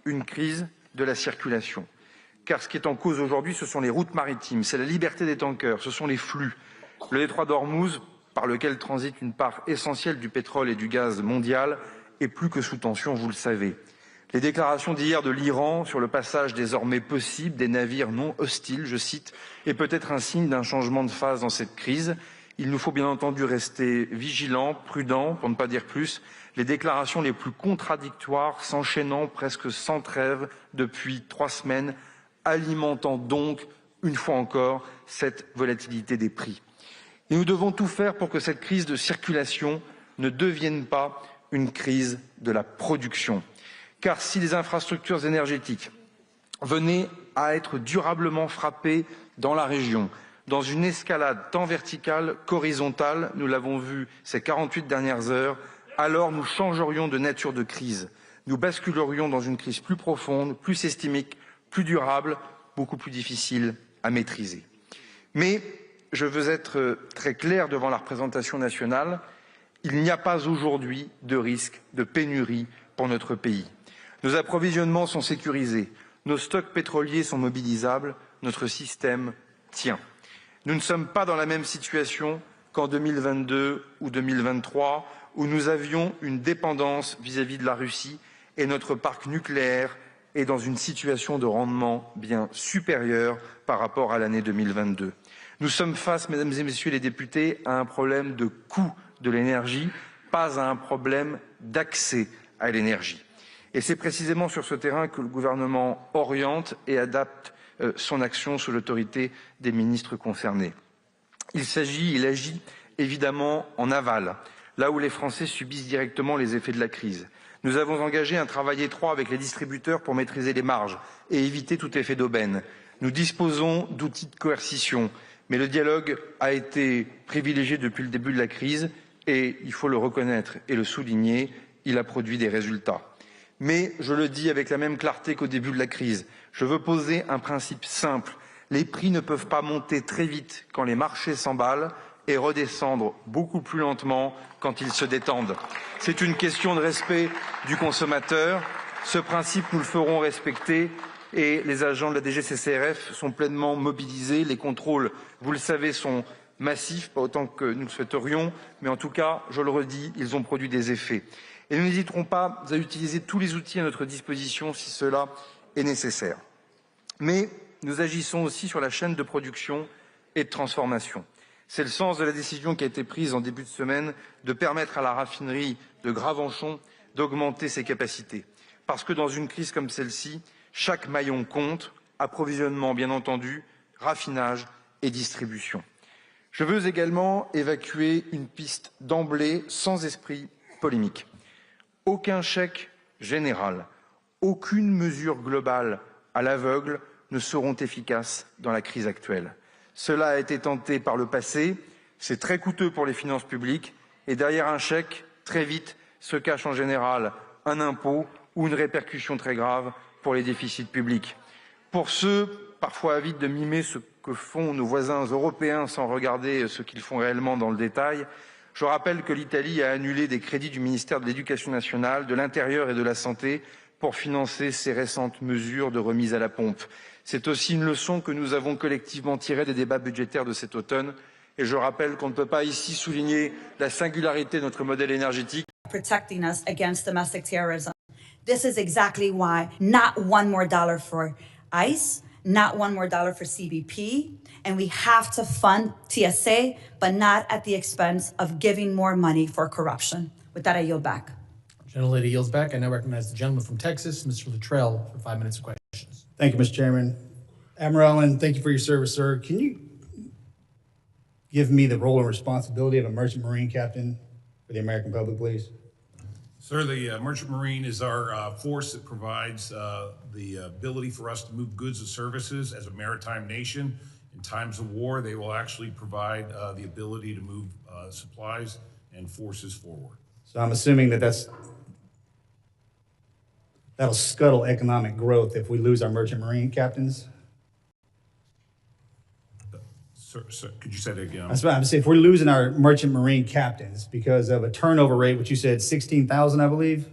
une crise de la circulation. Car ce qui est en cause aujourd'hui, ce sont les routes maritimes, c'est la liberté des tankers, ce sont les flux. Le détroit d'Ormuz, par lequel transite une part essentielle du pétrole et du gaz mondial, est plus que sous tension, vous le savez. Les déclarations d'hier de l'Iran sur le passage désormais possible des navires non hostiles, je cite, est peut-être un signe d'un changement de phase dans cette crise. Il nous faut bien entendu rester vigilants, prudents, pour ne pas dire plus. Les déclarations les plus contradictoires s'enchaînant presque sans trêve depuis 3 semaines, alimentant donc, une fois encore, cette volatilité des prix. Et nous devons tout faire pour que cette crise de circulation ne devienne pas une crise de la production. Car si les infrastructures énergétiques venaient à être durablement frappées dans la région, dans une escalade tant verticale qu'horizontale, nous l'avons vu ces 48 dernières heures, alors nous changerions de nature de crise. Nous basculerions dans une crise plus profonde, plus systémique, plus durable, beaucoup plus difficile à maîtriser. Mais je veux être très clair devant la représentation nationale, il n'y a pas aujourd'hui de risque de pénurie pour notre pays. Nos approvisionnements sont sécurisés, nos stocks pétroliers sont mobilisables, notre système tient. Nous ne sommes pas dans la même situation qu'en 2022 ou 2023, où nous avions une dépendance vis-à-vis de la Russie et notre parc nucléaire est dans une situation de rendement bien supérieure par rapport à l'année 2022. Nous sommes face, mesdames et messieurs les députés, à un problème de coût de l'énergie, pas à un problème d'accès à l'énergie. Et c'est précisément sur ce terrain que le gouvernement oriente et adapte son action sous l'autorité des ministres concernés. Il agit évidemment en aval, là où les Français subissent directement les effets de la crise. Nous avons engagé un travail étroit avec les distributeurs pour maîtriser les marges et éviter tout effet d'aubaine. Nous disposons d'outils de coercition, mais le dialogue a été privilégié depuis le début de la crise et, il faut le reconnaître et le souligner, il a produit des résultats. Mais, je le dis avec la même clarté qu'au début de la crise, je veux poser un principe simple. Les prix ne peuvent pas monter très vite quand les marchés s'emballent et redescendre beaucoup plus lentement quand ils se détendent. C'est une question de respect du consommateur. Ce principe, nous le ferons respecter et les agents de la DGCCRF sont pleinement mobilisés. Les contrôles, vous le savez, sont massifs, pas autant que nous le souhaiterions, mais en tout cas, je le redis, ils ont produit des effets. Et nous n'hésiterons pas à utiliser tous les outils à notre disposition si cela est nécessaire. Mais nous agissons aussi sur la chaîne de production et de transformation. C'est le sens de la décision qui a été prise en début de semaine de permettre à la raffinerie de Gravenchon d'augmenter ses capacités. Parce que dans une crise comme celle-ci, chaque maillon compte, approvisionnement bien entendu, raffinage et distribution. Je veux également évacuer une piste d'emblée sans esprit polémique. Aucun chèque général, aucune mesure globale à l'aveugle ne seront efficaces dans la crise actuelle. Cela a été tenté par le passé, c'est très coûteux pour les finances publiques et derrière un chèque, très vite, se cache en général un impôt ou une répercussion très grave pour les déficits publics. Pour ceux, parfois avides de mimer ce que font nos voisins européens sans regarder ce qu'ils font réellement dans le détail, je rappelle que l'Italie a annulé des crédits du ministère de l'Éducation nationale, de l'Intérieur et de la Santé pour financer ses récentes mesures de remise à la pompe. C'est aussi une leçon que nous avons collectivement tirée des débats budgétaires de cet automne. Et je rappelle qu'on ne peut pas ici souligner la singularité de notre modèle énergétique. Protecting us against domestic terrorism. This is exactly why not one more dollar for ICE, not one more dollar for CBP, and we have to fund TSA, but not at the expense of giving more money for corruption. With that, I yield back. Gentlelady yields back. I now recognize the gentleman from Texas, Mr. Luttrell, for 5 minutes of questions. Thank you, Mr. Chairman. Admiral Allen, thank you for your service, sir. Can you give me the role and responsibility of a merchant marine captain for the American public, please? Sir, the Merchant Marine is our force that provides the ability for us to move goods and services as a maritime nation. In times of war, they will actually provide the ability to move supplies and forces forward. So I'm assuming that that'll scuttle economic growth if we lose our merchant marine captains? Sir, could you say that again? That's what I'm saying. If we're losing our merchant marine captains because of a turnover rate, which you said 16,000, I believe?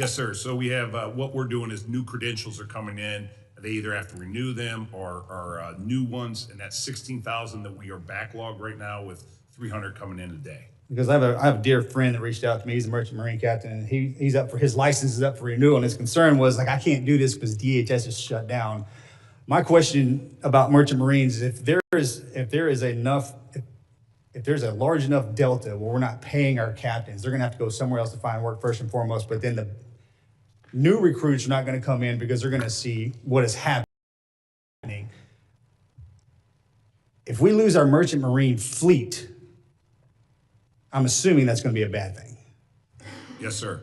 Yes, sir. So we have, what we're doing is new credentials are coming in. They either have to renew them or new ones, and that's 16,000 that we are backlogged right now with 300 coming in a day. Because I have a dear friend that reached out to me. He's a merchant marine captain, and he's up for his license is up for renewal. And his concern was like, I can't do this because DHS is shut down. My question about merchant marines is if there's a large enough delta where we're not paying our captains, they're going to have to go somewhere else to find work first and foremost. But then the new recruits are not going to come in because they're going to see what is happening. If we lose our merchant marine fleet, I'm assuming that's going to be a bad thing. Yes, sir.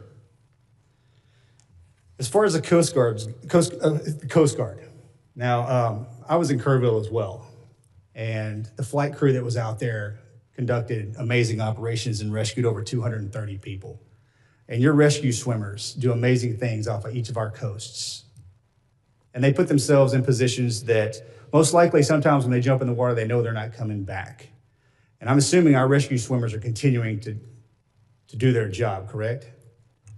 As far as the Coast Guard. Now, I was in Kerrville as well, and the flight crew that was out there conducted amazing operations and rescued over 230 people. And your rescue swimmers do amazing things off of each of our coasts. And they put themselves in positions that most likely sometimes when they jump in the water, they know they're not coming back. And I'm assuming our rescue swimmers are continuing to do their job, correct?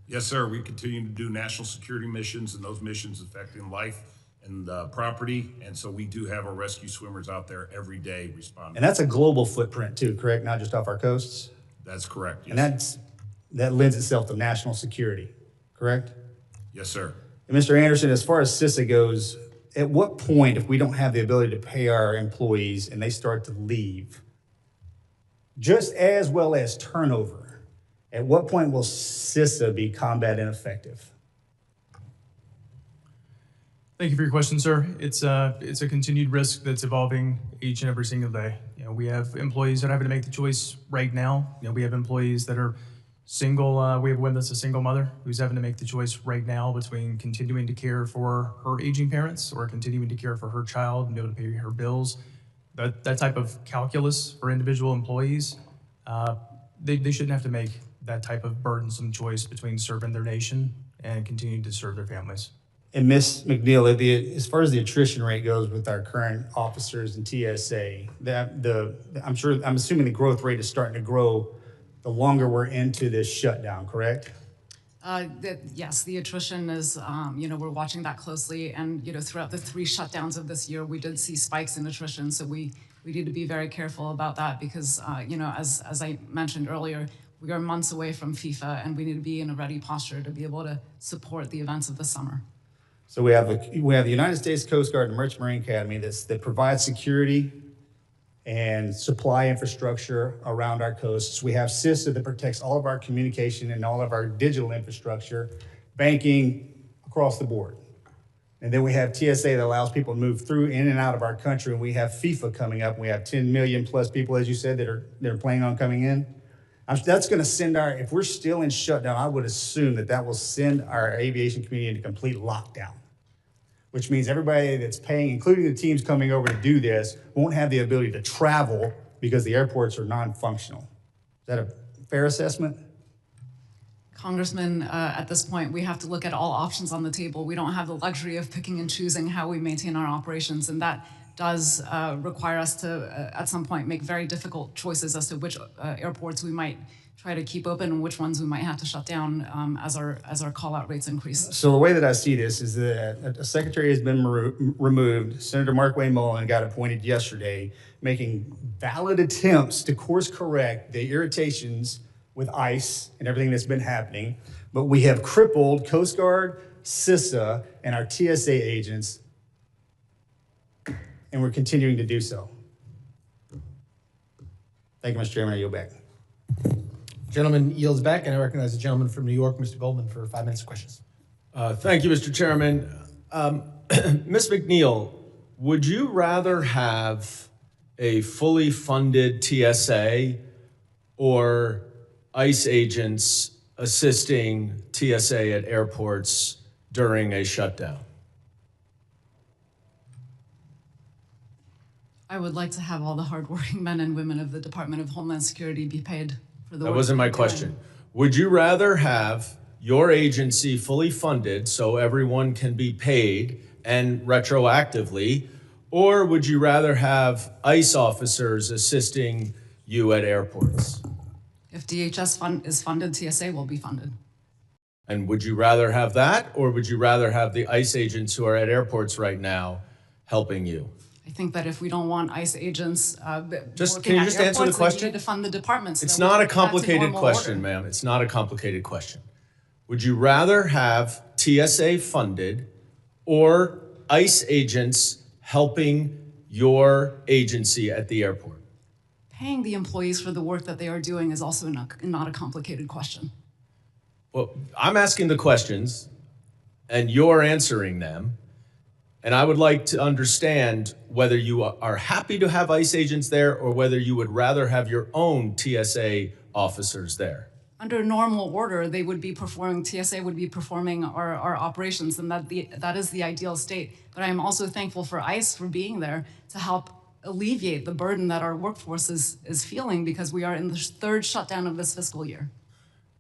Yes, sir. We continue to do national security missions, and those missions affecting life and property. And so we do have our rescue swimmers out there every day responding. And that's a global footprint too, correct? Not just off our coasts? That's correct. Yes. And that lends itself to national security, correct? Yes, sir. And Mr. Anderson, as far as CISA goes, at what point, if we don't have the ability to pay our employees and they start to leave, just as well as turnover, at what point will CISA be combat ineffective? Thank you for your question, sir. It's a continued risk that's evolving each and every single day. You know, we have employees that are having to make the choice right now. You know, we have employees that are single. We have with us a single mother who's having to make the choice right now between continuing to care for her aging parents or continuing to care for her child and be able to pay her bills. That type of calculus for individual employees, they shouldn't have to make that type of burdensome choice between serving their nation and continuing to serve their families. And Ms. McNeil, as far as the attrition rate goes with our current officers in TSA, I'm assuming the growth rate is starting to grow the longer we're into this shutdown, correct? Yes, the attrition is, we're watching that closely. And, throughout the 3 shutdowns of this year, we did see spikes in attrition. So we need to be very careful about that because, as I mentioned earlier, we are months away from FIFA and we need to be in a ready posture to be able to support the events of the summer. So we have the United States Coast Guard and Merchant Marine Academy that provides security and supply infrastructure around our coasts. We have CISA that protects all of our communication and all of our digital infrastructure, banking across the board. And then we have TSA that allows people to move through in and out of our country. And we have FIFA coming up. And we have 10 million plus people, as you said, that are planning on coming in. That's going to send if we're still in shutdown, I would assume that will send our aviation community into complete lockdown, which means everybody that's paying, including the teams coming over to do this, won't have the ability to travel because the airports are non-functional. Is that a fair assessment? Congressman, at this point, we have to look at all options on the table. We don't have the luxury of picking and choosing how we maintain our operations, and that does require us to, at some point, make very difficult choices as to which airports we might try to keep open and which ones we might have to shut down as our call-out rates increase. So the way that I see this is that a secretary has been removed. Senator Mark Wayne Mullen got appointed yesterday, making valid attempts to course correct the irritations with ICE and everything that's been happening. But we have crippled Coast Guard, CISA, and our TSA agents, and we're continuing to do so. Thank you, Mr. Chairman. I yield back. Gentleman yields back, and I recognize the gentleman from New York, Mr. Goldman, for 5 minutes of questions. Thank you, Mr. Chairman. Ms. McNeil, would you rather have a fully funded TSA or ICE agents assisting TSA at airports during a shutdown? I would like to have all the hardworking men and women of the Department of Homeland Security be paid for the work. That wasn't my question. Would you rather have your agency fully funded so everyone can be paid and retroactively, or would you rather have ICE officers assisting you at airports? If DHS is funded, TSA will be funded. And would you rather have that, or would you rather have the ICE agents who are at airports right now helping you? I think that if we don't want ICE agents Can working you at just answer the airports, question? we need to fund the departments. It's Then we not a go back to complicated normal question, order. ma'am. It's not a complicated question. Would you rather have TSA funded or ICE agents helping your agency at the airport? Paying the employees for the work that they are doing is also not a complicated question. Well, I'm asking the questions and you're answering them. And I would like to understand whether you are happy to have ICE agents there or whether you would rather have your own TSA officers there. Under normal order, they would be performing, TSA would be performing our operations, and that is the ideal state. But I am also thankful for ICE for being there to help alleviate the burden that our workforce is feeling because we are in the third shutdown of this fiscal year.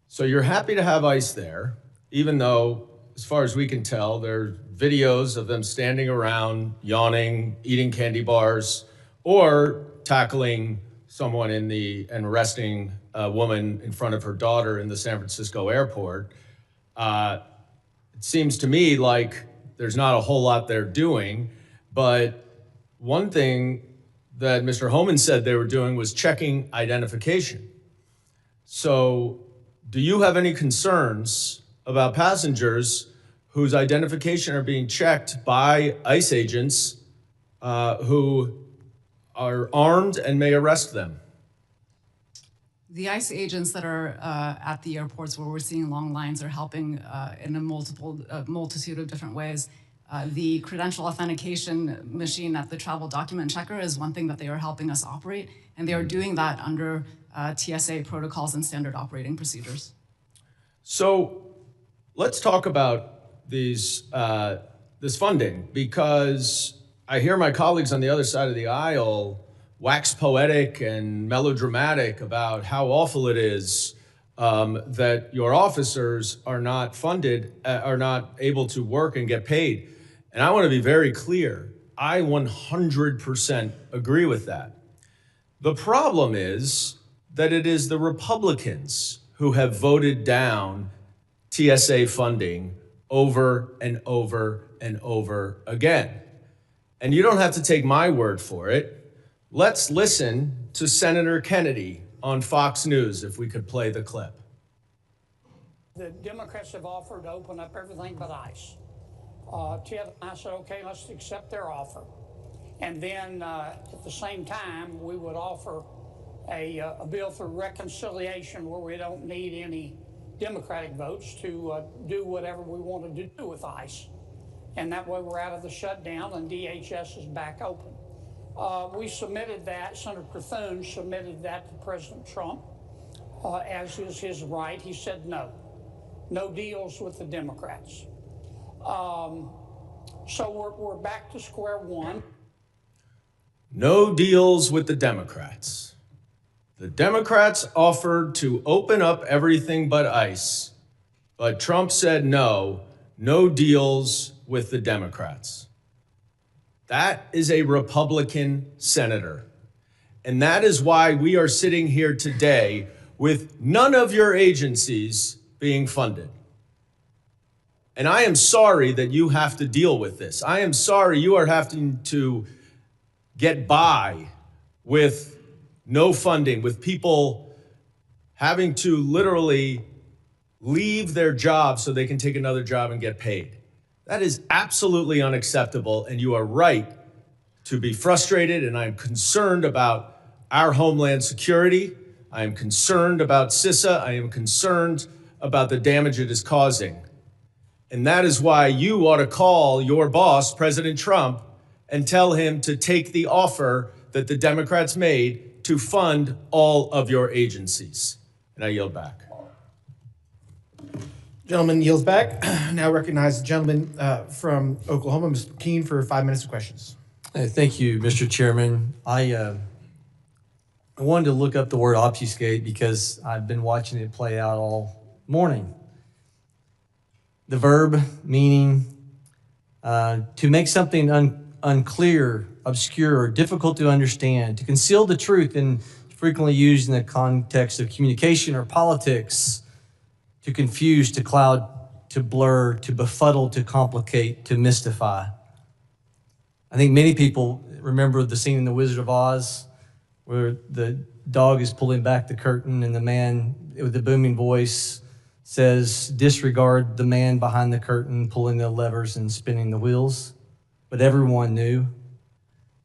So you're happy to have ICE there, even though, as far as we can tell, there are videos of them standing around, yawning, eating candy bars, or tackling someone and arresting a woman in front of her daughter in the San Francisco airport. It seems to me like there's not a whole lot they're doing, but one thing that Mr. Homan said they were doing was checking identification. So do you have any concerns about passengers whose identification are being checked by ICE agents who are armed and may arrest them? The ICE agents that are at the airports where we're seeing long lines are helping in a multitude of different ways. The credential authentication machine at the travel document checker is one thing that they are helping us operate, and they are doing that under TSA protocols and standard operating procedures. So let's talk about this funding, because I hear my colleagues on the other side of the aisle wax poetic and melodramatic about how awful it is that your officers are not funded, are not able to work and get paid. And I want to be very clear. I 100% agree with that. The problem is that it is the Republicans who have voted down TSA funding over and over and over again. And you don't have to take my word for it. Let's listen to Senator Kennedy on Fox News, if we could play the clip. The Democrats have offered to open up everything but ICE. I said, okay, let's accept their offer. And then at the same time, we would offer a bill for reconciliation where we don't need any Democratic votes to do whatever we wanted to do with ICE. And that way we're out of the shutdown and DHS is back open. We submitted that, Senator Cthulhu submitted that to President Trump, as is his right. He said no deals with the Democrats. So we're back to square one. No deals with the Democrats. The Democrats offered to open up everything but ICE, but Trump said no deals with the Democrats. That is a Republican senator. And that is why we are sitting here today with none of your agencies being funded. And I am sorry that you have to deal with this. I am sorry you are having to get by with no funding, with people having to literally leave their job so they can take another job and get paid. That is absolutely unacceptable, and you are right to be frustrated, and I am concerned about our homeland security. I am concerned about CISA. I am concerned about the damage it is causing. And that is why you ought to call your boss, President Trump, and tell him to take the offer that the Democrats made to fund all of your agencies. And I yield back. Gentleman yields back. Now recognize the gentleman from Oklahoma, Mr. Keene, for 5 minutes of questions. Thank you, Mr. Chairman. I wanted to look up the word obfuscate because I've been watching it play out all morning. The verb meaning to make something unclear, obscure, or difficult to understand, to conceal the truth, and frequently used in the context of communication or politics, to confuse, to cloud to blur, to befuddle, to complicate, to mystify. I think many people remember the scene in The Wizard of Oz where the dog is pulling back the curtain and the man with the booming voice says, disregard the man behind the curtain pulling the levers and spinning the wheels. But everyone knew.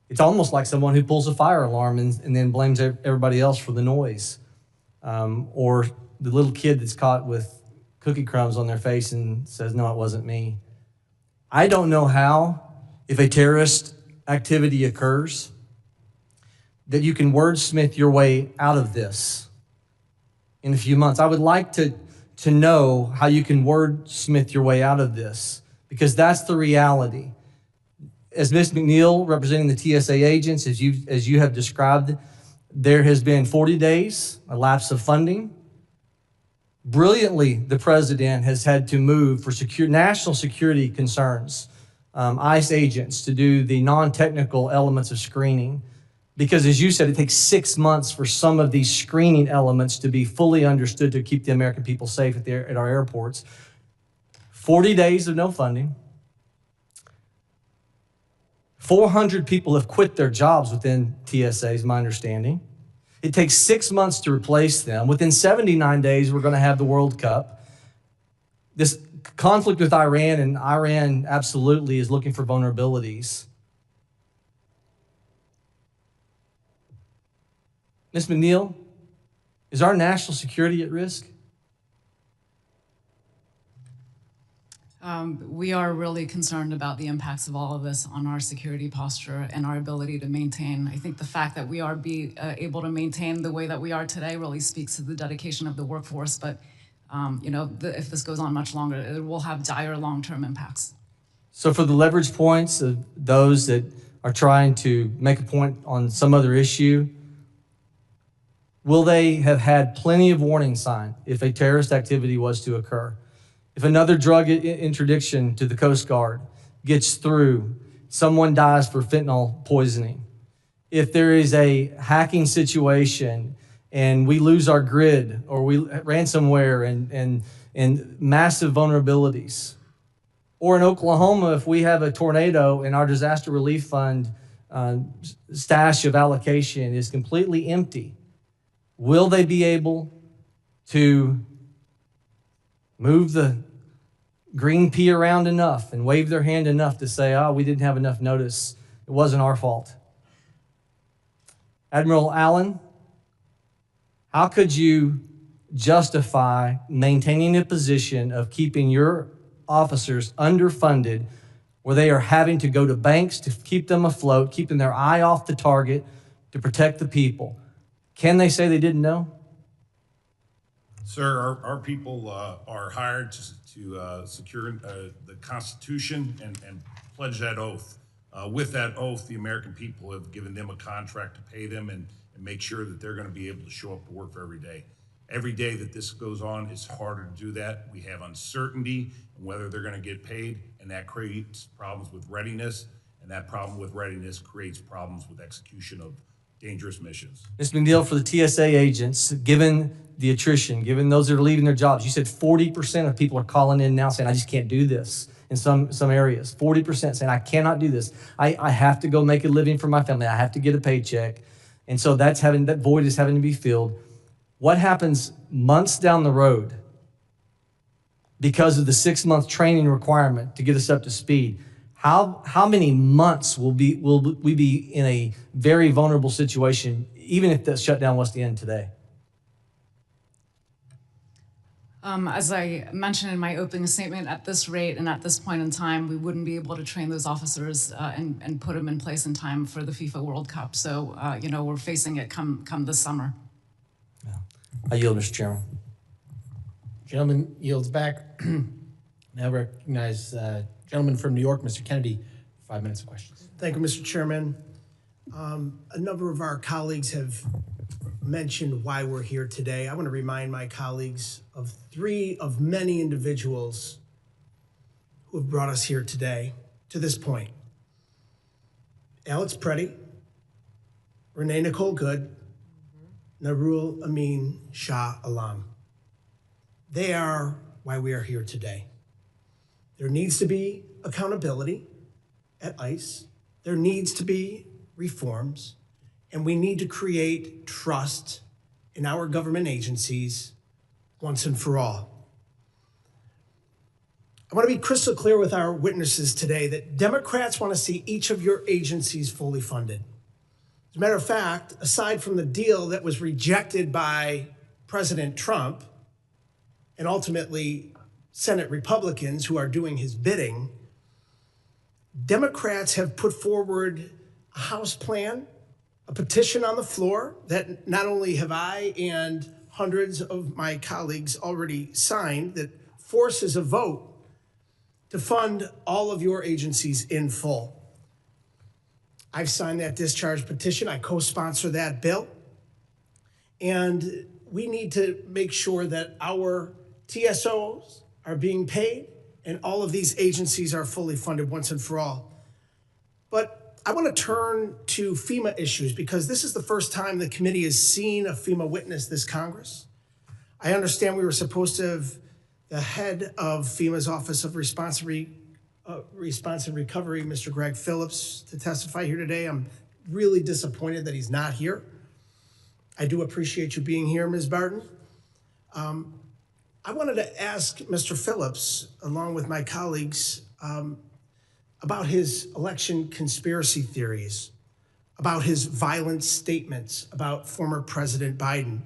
It's almost like someone who pulls a fire alarm and then blames everybody else for the noise. Or the little kid that's caught with cookie crumbs on their face and says, no, it wasn't me. I don't know how, if a terrorist activity occurs, that you can wordsmith your way out of this in a few months. I would like to know how you can wordsmith your way out of this, because that's the reality. As Ms. McNeil, representing the TSA agents, as you have described, there has been 40 days, a lapse of funding. Brilliantly, the president has had to move for national security concerns, ICE agents to do the non-technical elements of screening. Because as you said, it takes 6 months for some of these screening elements to be fully understood to keep the American people safe at our airports. 40 days of no funding. 400 people have quit their jobs within TSA, is my understanding. It takes 6 months to replace them. Within 79 days, we're going to have the World Cup. This conflict with Iran, and Iran absolutely is looking for vulnerabilities. Ms. McNeil, is our national security at risk? We are really concerned about the impacts of all of this on our security posture and our ability to maintain. I think the fact that we are able to maintain the way that we are today really speaks to the dedication of the workforce. But if this goes on much longer, it will have dire long-term impacts. So for the leverage points of those that are trying to make a point on some other issue, will they have had plenty of warning sign if a terrorist activity was to occur? If another drug interdiction to the Coast Guard gets through, someone dies for fentanyl poisoning. If there is a hacking situation and we lose our grid or we ransomware and massive vulnerabilities. Or in Oklahoma, if we have a tornado and our disaster relief fund stash of allocation is completely empty, will they be able to move the green pea around enough and wave their hand enough to say, oh, we didn't have enough notice. It wasn't our fault. Admiral Allen, how could you justify maintaining a position of keeping your officers underfunded where they are having to go to banks to keep them afloat, keeping their eye off the target to protect the people? Can they say they didn't know? Sir, our people are hired to secure the Constitution and pledge that oath. With that oath, the American people have given them a contract to pay them and make sure that they're going to be able to show up to work for every day. Every day that this goes on, it's harder to do that. We have uncertainty in whether they're going to get paid, and that creates problems with readiness, and that problem with readiness creates problems with execution of dangerous missions. Ms. McNeil, for the TSA agents, given the attrition, given those that are leaving their jobs, you said 40% of people are calling in now saying, I just can't do this in some areas. 40% saying, I cannot do this. I have to go make a living for my family. I have to get a paycheck. And so that void is having to be filled. What happens months down the road because of the 6-month training requirement to get us up to speed? How many months will we be in a very vulnerable situation, even if the shutdown was to end today? As I mentioned in my opening statement, at this rate and at this point in time, we wouldn't be able to train those officers and put them in place in time for the FIFA World Cup. So, we're facing it come this summer. Yeah. I yield, Mr. Chairman. Gentleman yields back. Now recognize gentleman from New York, Mr. Kennedy, 5 minutes of questions. Thank you, Mr. Chairman. A number of our colleagues have mentioned why we're here today. I want to remind my colleagues of 3 of many individuals who have brought us here today to this point. Alex Preddy, Renee Nicole Good, Narul Amin Shah Alam. They are why we are here today. There needs to be accountability at ICE. There needs to be reforms, and we need to create trust in our government agencies once and for all. I want to be crystal clear with our witnesses today that Democrats want to see each of your agencies fully funded. As a matter of fact, aside from the deal that was rejected by President Trump and ultimately Senate Republicans who are doing his bidding, Democrats have put forward a House plan, a petition on the floor that not only have I and hundreds of my colleagues already signed, that forces a vote to fund all of your agencies in full. I've signed that discharge petition. I co-sponsor that bill. And we need to make sure that our TSOs are being paid and all of these agencies are fully funded once and for all. But I want to turn to FEMA issues because this is the first time the committee has seen a FEMA witness this Congress. I understand we were supposed to have the head of FEMA's Office of Response and Recovery, Mr. Greg Phillips, to testify here today. I'm really disappointed that he's not here. I do appreciate you being here, Ms. Barton. I wanted to ask Mr. Phillips, along with my colleagues, about his election conspiracy theories, about his violent statements about former President Biden,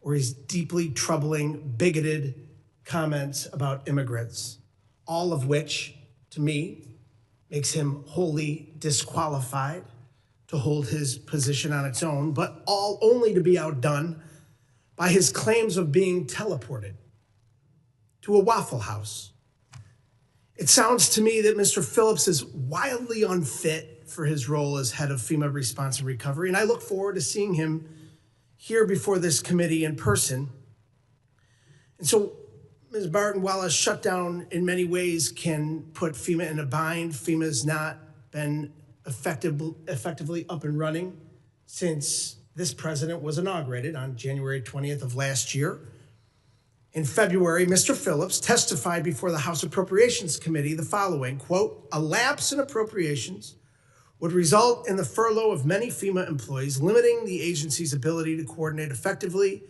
or his deeply troubling, bigoted comments about immigrants, all of which, to me, makes him wholly disqualified to hold his position on its own, but all only to be outdone by his claims of being teleported to a Waffle House. It sounds to me that Mr. Phillips is wildly unfit for his role as head of FEMA Response and Recovery, and I look forward to seeing him here before this committee in person. And so, Ms. Barton, while a shutdown in many ways can put FEMA in a bind, FEMA's not been effectively up and running since this president was inaugurated on January 20th of last year. In February, Mr. Phillips testified before the House Appropriations Committee the following, quote, "A lapse in appropriations would result in the furlough of many FEMA employees, limiting the agency's ability to coordinate effectively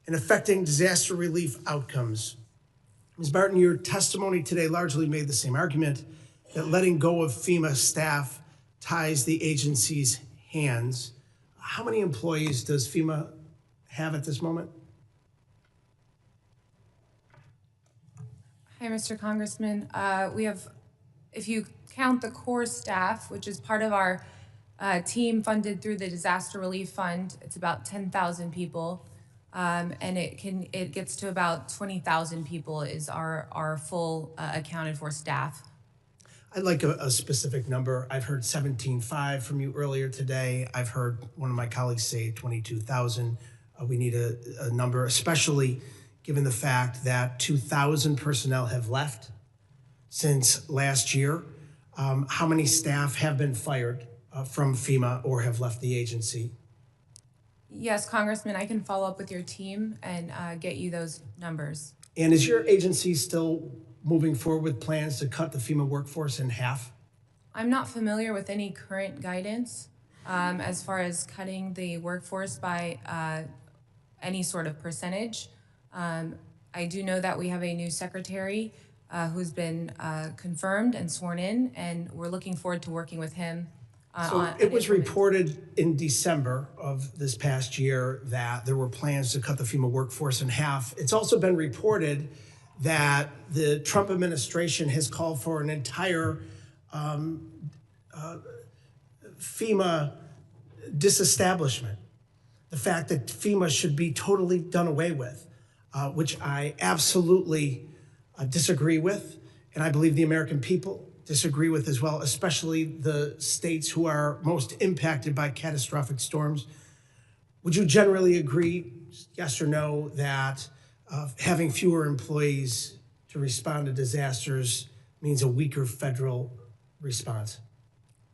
and affecting disaster relief outcomes." Ms. Barton, your testimony today largely made the same argument that letting go of FEMA staff ties the agency's hands. How many employees does FEMA have at this moment? Hi, Mr. Congressman. We have, if you count the core staff, which is part of our team funded through the Disaster Relief Fund, it's about 10,000 people. And it gets to about 20,000 people is our full accounted for staff. I'd like a specific number. I've heard 17.5 from you earlier today. I've heard one of my colleagues say 22,000. We need a number, especially given the fact that 2,000 personnel have left since last year. How many staff have been fired from FEMA or have left the agency? Yes, Congressman, I can follow up with your team and get you those numbers. And is your agency still moving forward with plans to cut the FEMA workforce in half? I'm not familiar with any current guidance as far as cutting the workforce by any sort of percentage. I do know that we have a new secretary who's been confirmed and sworn in, and we're looking forward to working with him. So it was reported in December of this past year that there were plans to cut the FEMA workforce in half. It's also been reported that the Trump administration has called for an entire FEMA disestablishment. The fact that FEMA should be totally done away with, which I absolutely disagree with, and I believe the American people disagree with as well, especially the states who are most impacted by catastrophic storms. Would you generally agree, yes or no, that having fewer employees to respond to disasters means a weaker federal response?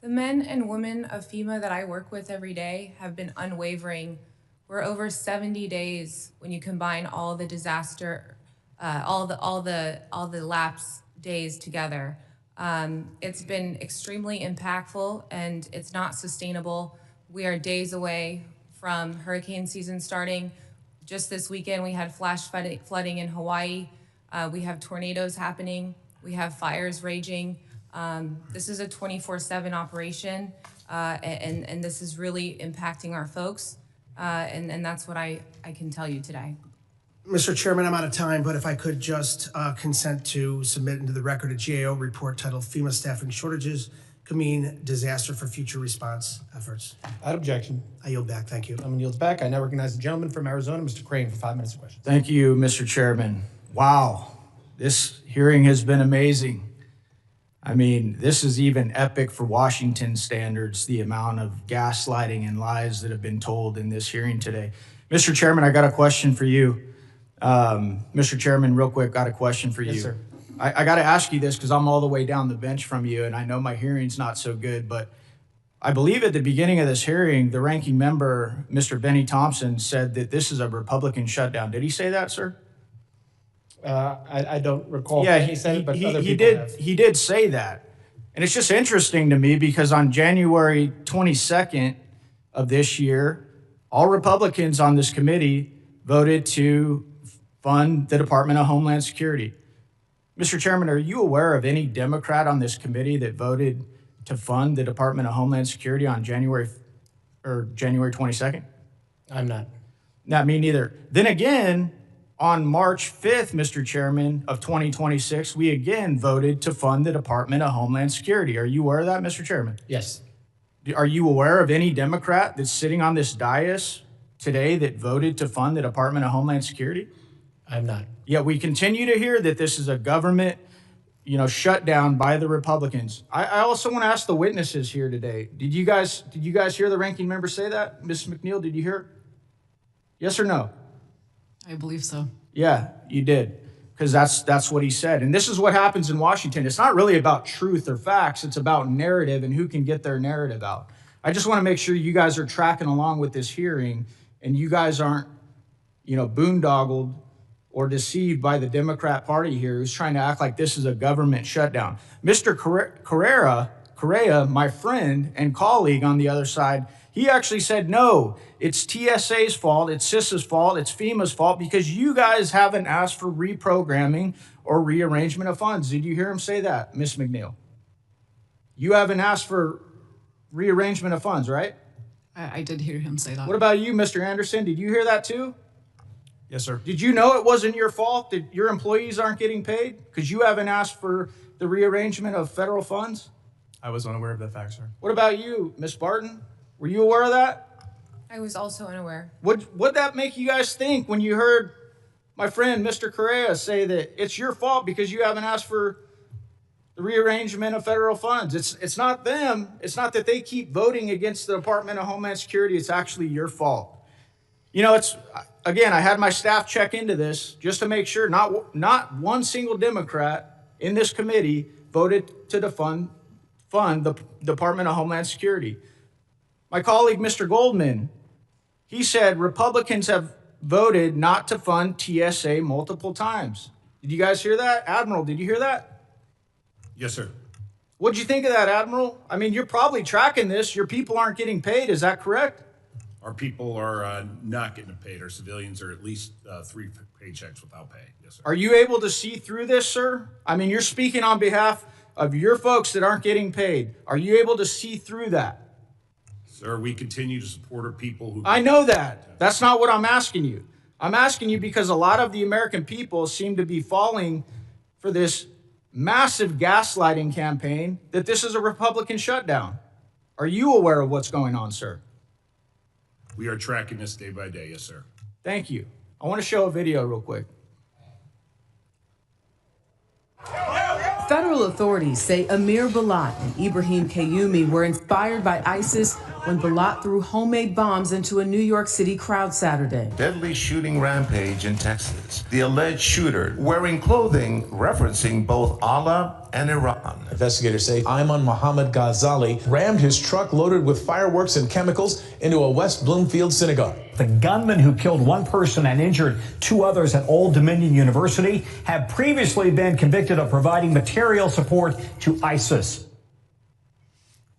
The men and women of FEMA that I work with every day have been unwavering. We're over 70 days when you combine all the disaster, all the lapse days together. It's been extremely impactful and it's not sustainable. We are days away from hurricane season starting. Just this weekend, we had flash flooding in Hawaii. We have tornadoes happening. We have fires raging. This is a 24/7 operation, and this is really impacting our folks. And that's what I can tell you today. Mr. Chairman, I'm out of time, but if I could just consent to submit into the record a GAO report titled FEMA Staffing Shortages Could Mean Disaster for Future Response Efforts. Without objection. I yield back. Thank you. Gentleman yields back. I now recognize the gentleman from Arizona, Mr. Crane, for 5 minutes of questions. Thank you, Mr. Chairman. Wow, this hearing has been amazing. I mean, this is even epic for Washington standards, the amount of gaslighting and lies that have been told in this hearing today. Mr. Chairman, I got a question for you. Mr. Chairman, real quick, got a question for you. Yes, sir. I got to ask you this because I'm all the way down the bench from you, and I know my hearing's not so good, but I believe at the beginning of this hearing, the ranking member, Mr. Benny Thompson, said that this is a Republican shutdown. Did he say that, sir? I don't recall Yeah, if he said it, but other he people did. have. He did say that, and it's just interesting to me because on January 22nd of this year, all Republicans on this committee voted to fund the Department of Homeland Security. Mr. Chairman, are you aware of any Democrat on this committee that voted to fund the Department of Homeland Security on January 22nd? I'm not. Not me neither. Then again, on March 5th, Mr. Chairman, of 2026, we again voted to fund the Department of Homeland Security. Are you aware of that, Mr. Chairman? Yes. Are you aware of any Democrat that's sitting on this dais today that voted to fund the Department of Homeland Security? I'm not. Yet we continue to hear that this is a government, shutdown by the Republicans. I also want to ask the witnesses here today. Did you guys hear the ranking member say that? Ms. McNeil, did you hear it? Yes or no? I believe so. Yeah, you did. Because that's what he said. And this is what happens in Washington. It's not really about truth or facts. It's about narrative and who can get their narrative out. I just want to make sure you guys are tracking along with this hearing and you guys aren't, boondoggled or deceived by the Democrat Party here who's trying to act like this is a government shutdown. Mr. Correa, my friend and colleague on the other side, he actually said, no, it's TSA's fault, it's CISA's fault, it's FEMA's fault because you guys haven't asked for reprogramming or rearrangement of funds. Did you hear him say that, Ms. McNeil? You haven't asked for rearrangement of funds, right? I did hear him say that. What about you, Mr. Anderson? Did you hear that too? Yes, sir. Did you know it wasn't your fault that your employees aren't getting paid because you haven't asked for the rearrangement of federal funds? I was unaware of that fact, sir. What about you, Ms. Barton? Were you aware of that? I was also unaware. What'd that make you guys think when you heard my friend, Mr. Correa, say that it's your fault because you haven't asked for the rearrangement of federal funds? It's not them. It's not that they keep voting against the Department of Homeland Security. It's actually your fault. Again, I had my staff check into this just to make sure not one single Democrat in this committee voted to fund the Department of Homeland Security. My colleague, Mr. Goldman, he said Republicans have voted not to fund TSA multiple times. Did you guys hear that? Admiral, did you hear that? Yes, sir. What'd you think of that, Admiral? I mean, you're probably tracking this. Your people aren't getting paid. Is that correct? Our people are not getting paid. Our civilians are at least 3 paychecks without pay. Yes, sir. Are you able to see through this, sir? I mean, you're speaking on behalf of your folks that aren't getting paid. Are you able to see through that? Sir, we continue to support our people who... I know that. That's not what I'm asking you. I'm asking you because a lot of the American people seem to be falling for this massive gaslighting campaign that this is a Republican shutdown. Are you aware of what's going on, sir? We are tracking this day by day. Yes, sir. Thank you. I want to show a video real quick. Federal authorities say Amir Balat and Ibrahim Kayumi were inspired by ISIS when Balak threw homemade bombs into a New York City crowd Saturday. Deadly shooting rampage in Texas. The alleged shooter wearing clothing referencing both Allah and Iran. Investigators say Ayman Mohammed Ghazali rammed his truck loaded with fireworks and chemicals into a West Bloomfield synagogue. The gunman who killed one person and injured two others at Old Dominion University had previously been convicted of providing material support to ISIS.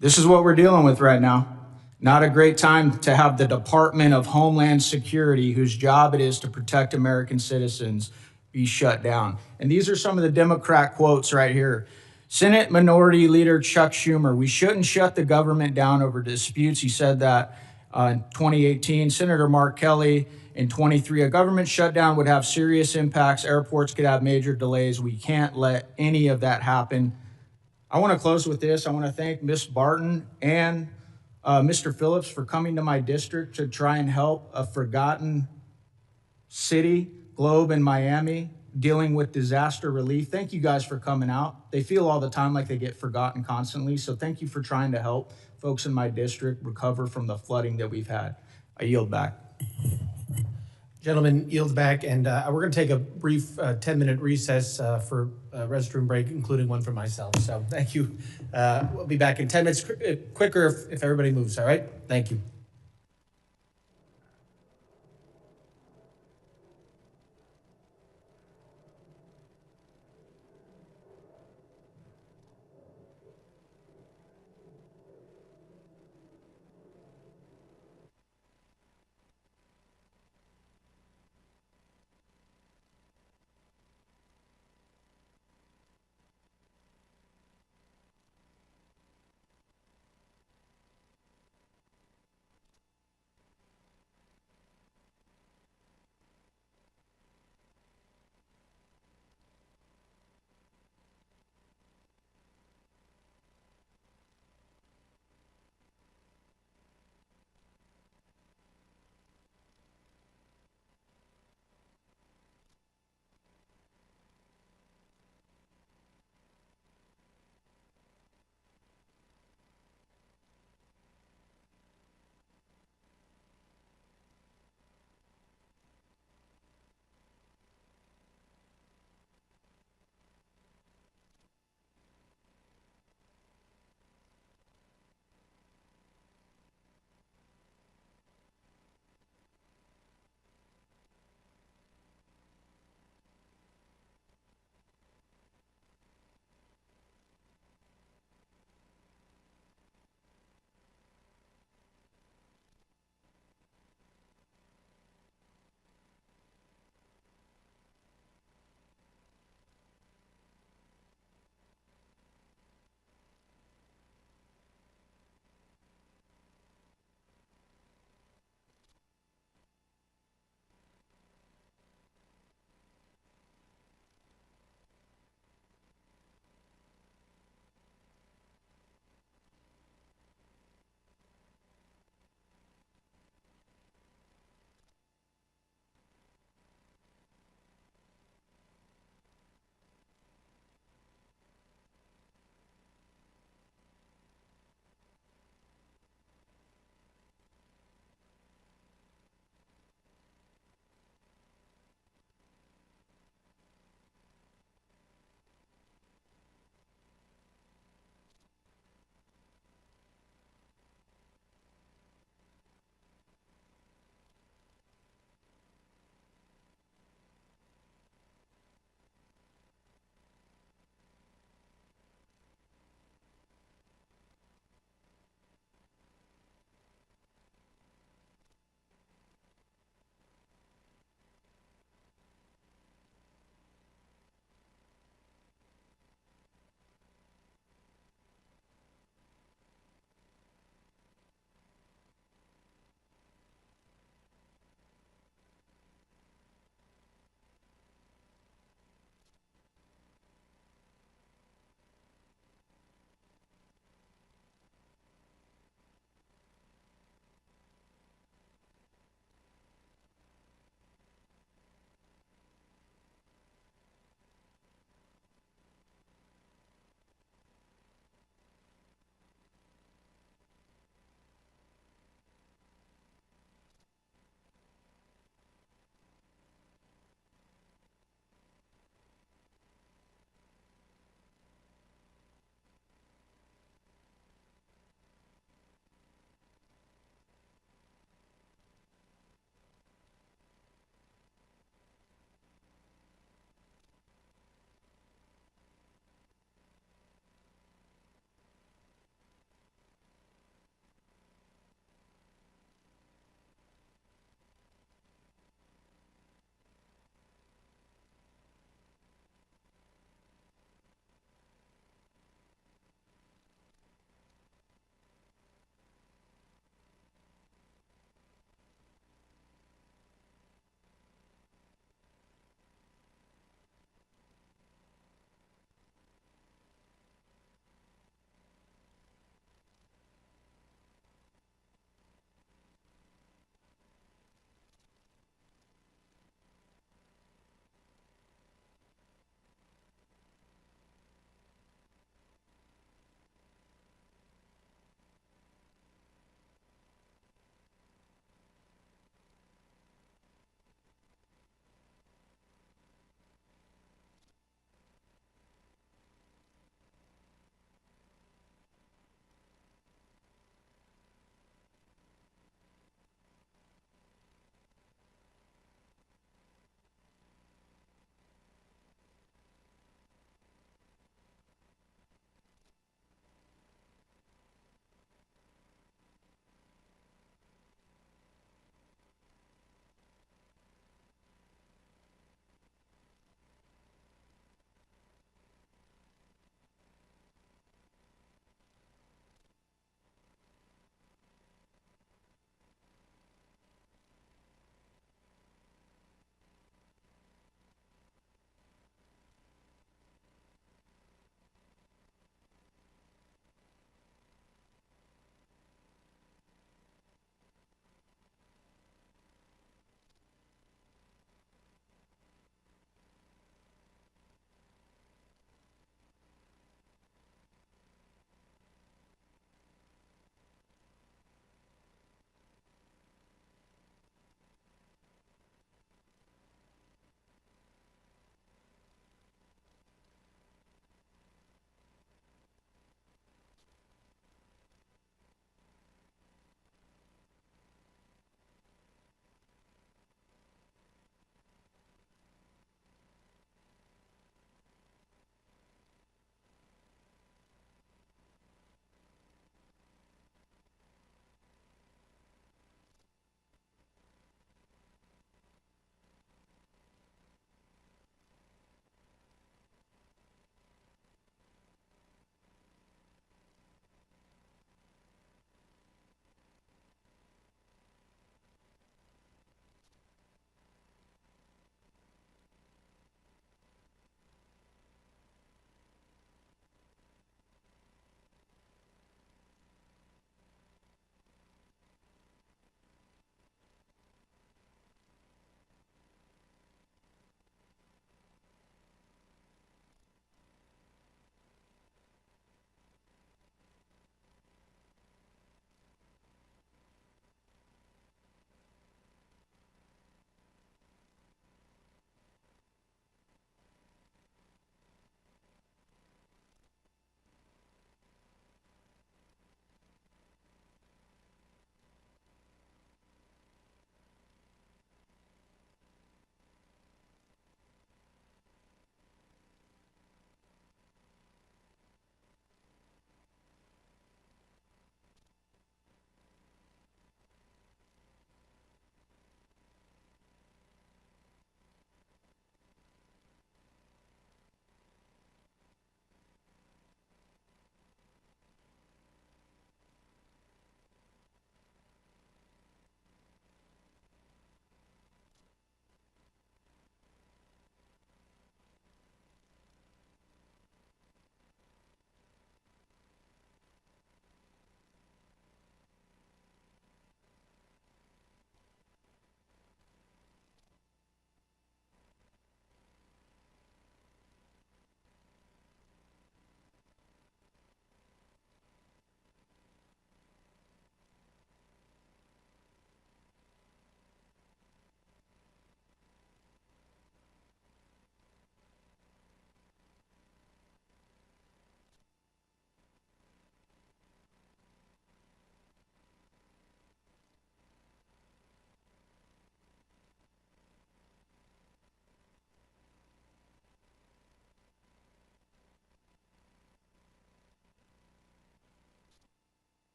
This is what we're dealing with right now. Not a great time to have the Department of Homeland Security, whose job it is to protect American citizens, be shut down. And these are some of the Democrat quotes right here. Senate Minority Leader Chuck Schumer, we shouldn't shut the government down over disputes. He said that in 2018. Senator Mark Kelly in 23, a government shutdown would have serious impacts. Airports could have major delays. We can't let any of that happen. I want to close with this. I want to thank Ms. Barton and Mr. Phillips for coming to my district to try and help a forgotten city, Globe in Miami, dealing with disaster relief. Thank you guys for coming out. They feel all the time like they get forgotten constantly. So thank you for trying to help folks in my district recover from the flooding that we've had. I yield back. Gentleman yields back, and we're going to take a brief 10-minute recess for a restroom break, including one for myself. So thank you. We'll be back in 10 minutes, quicker if everybody moves, all right? Thank you.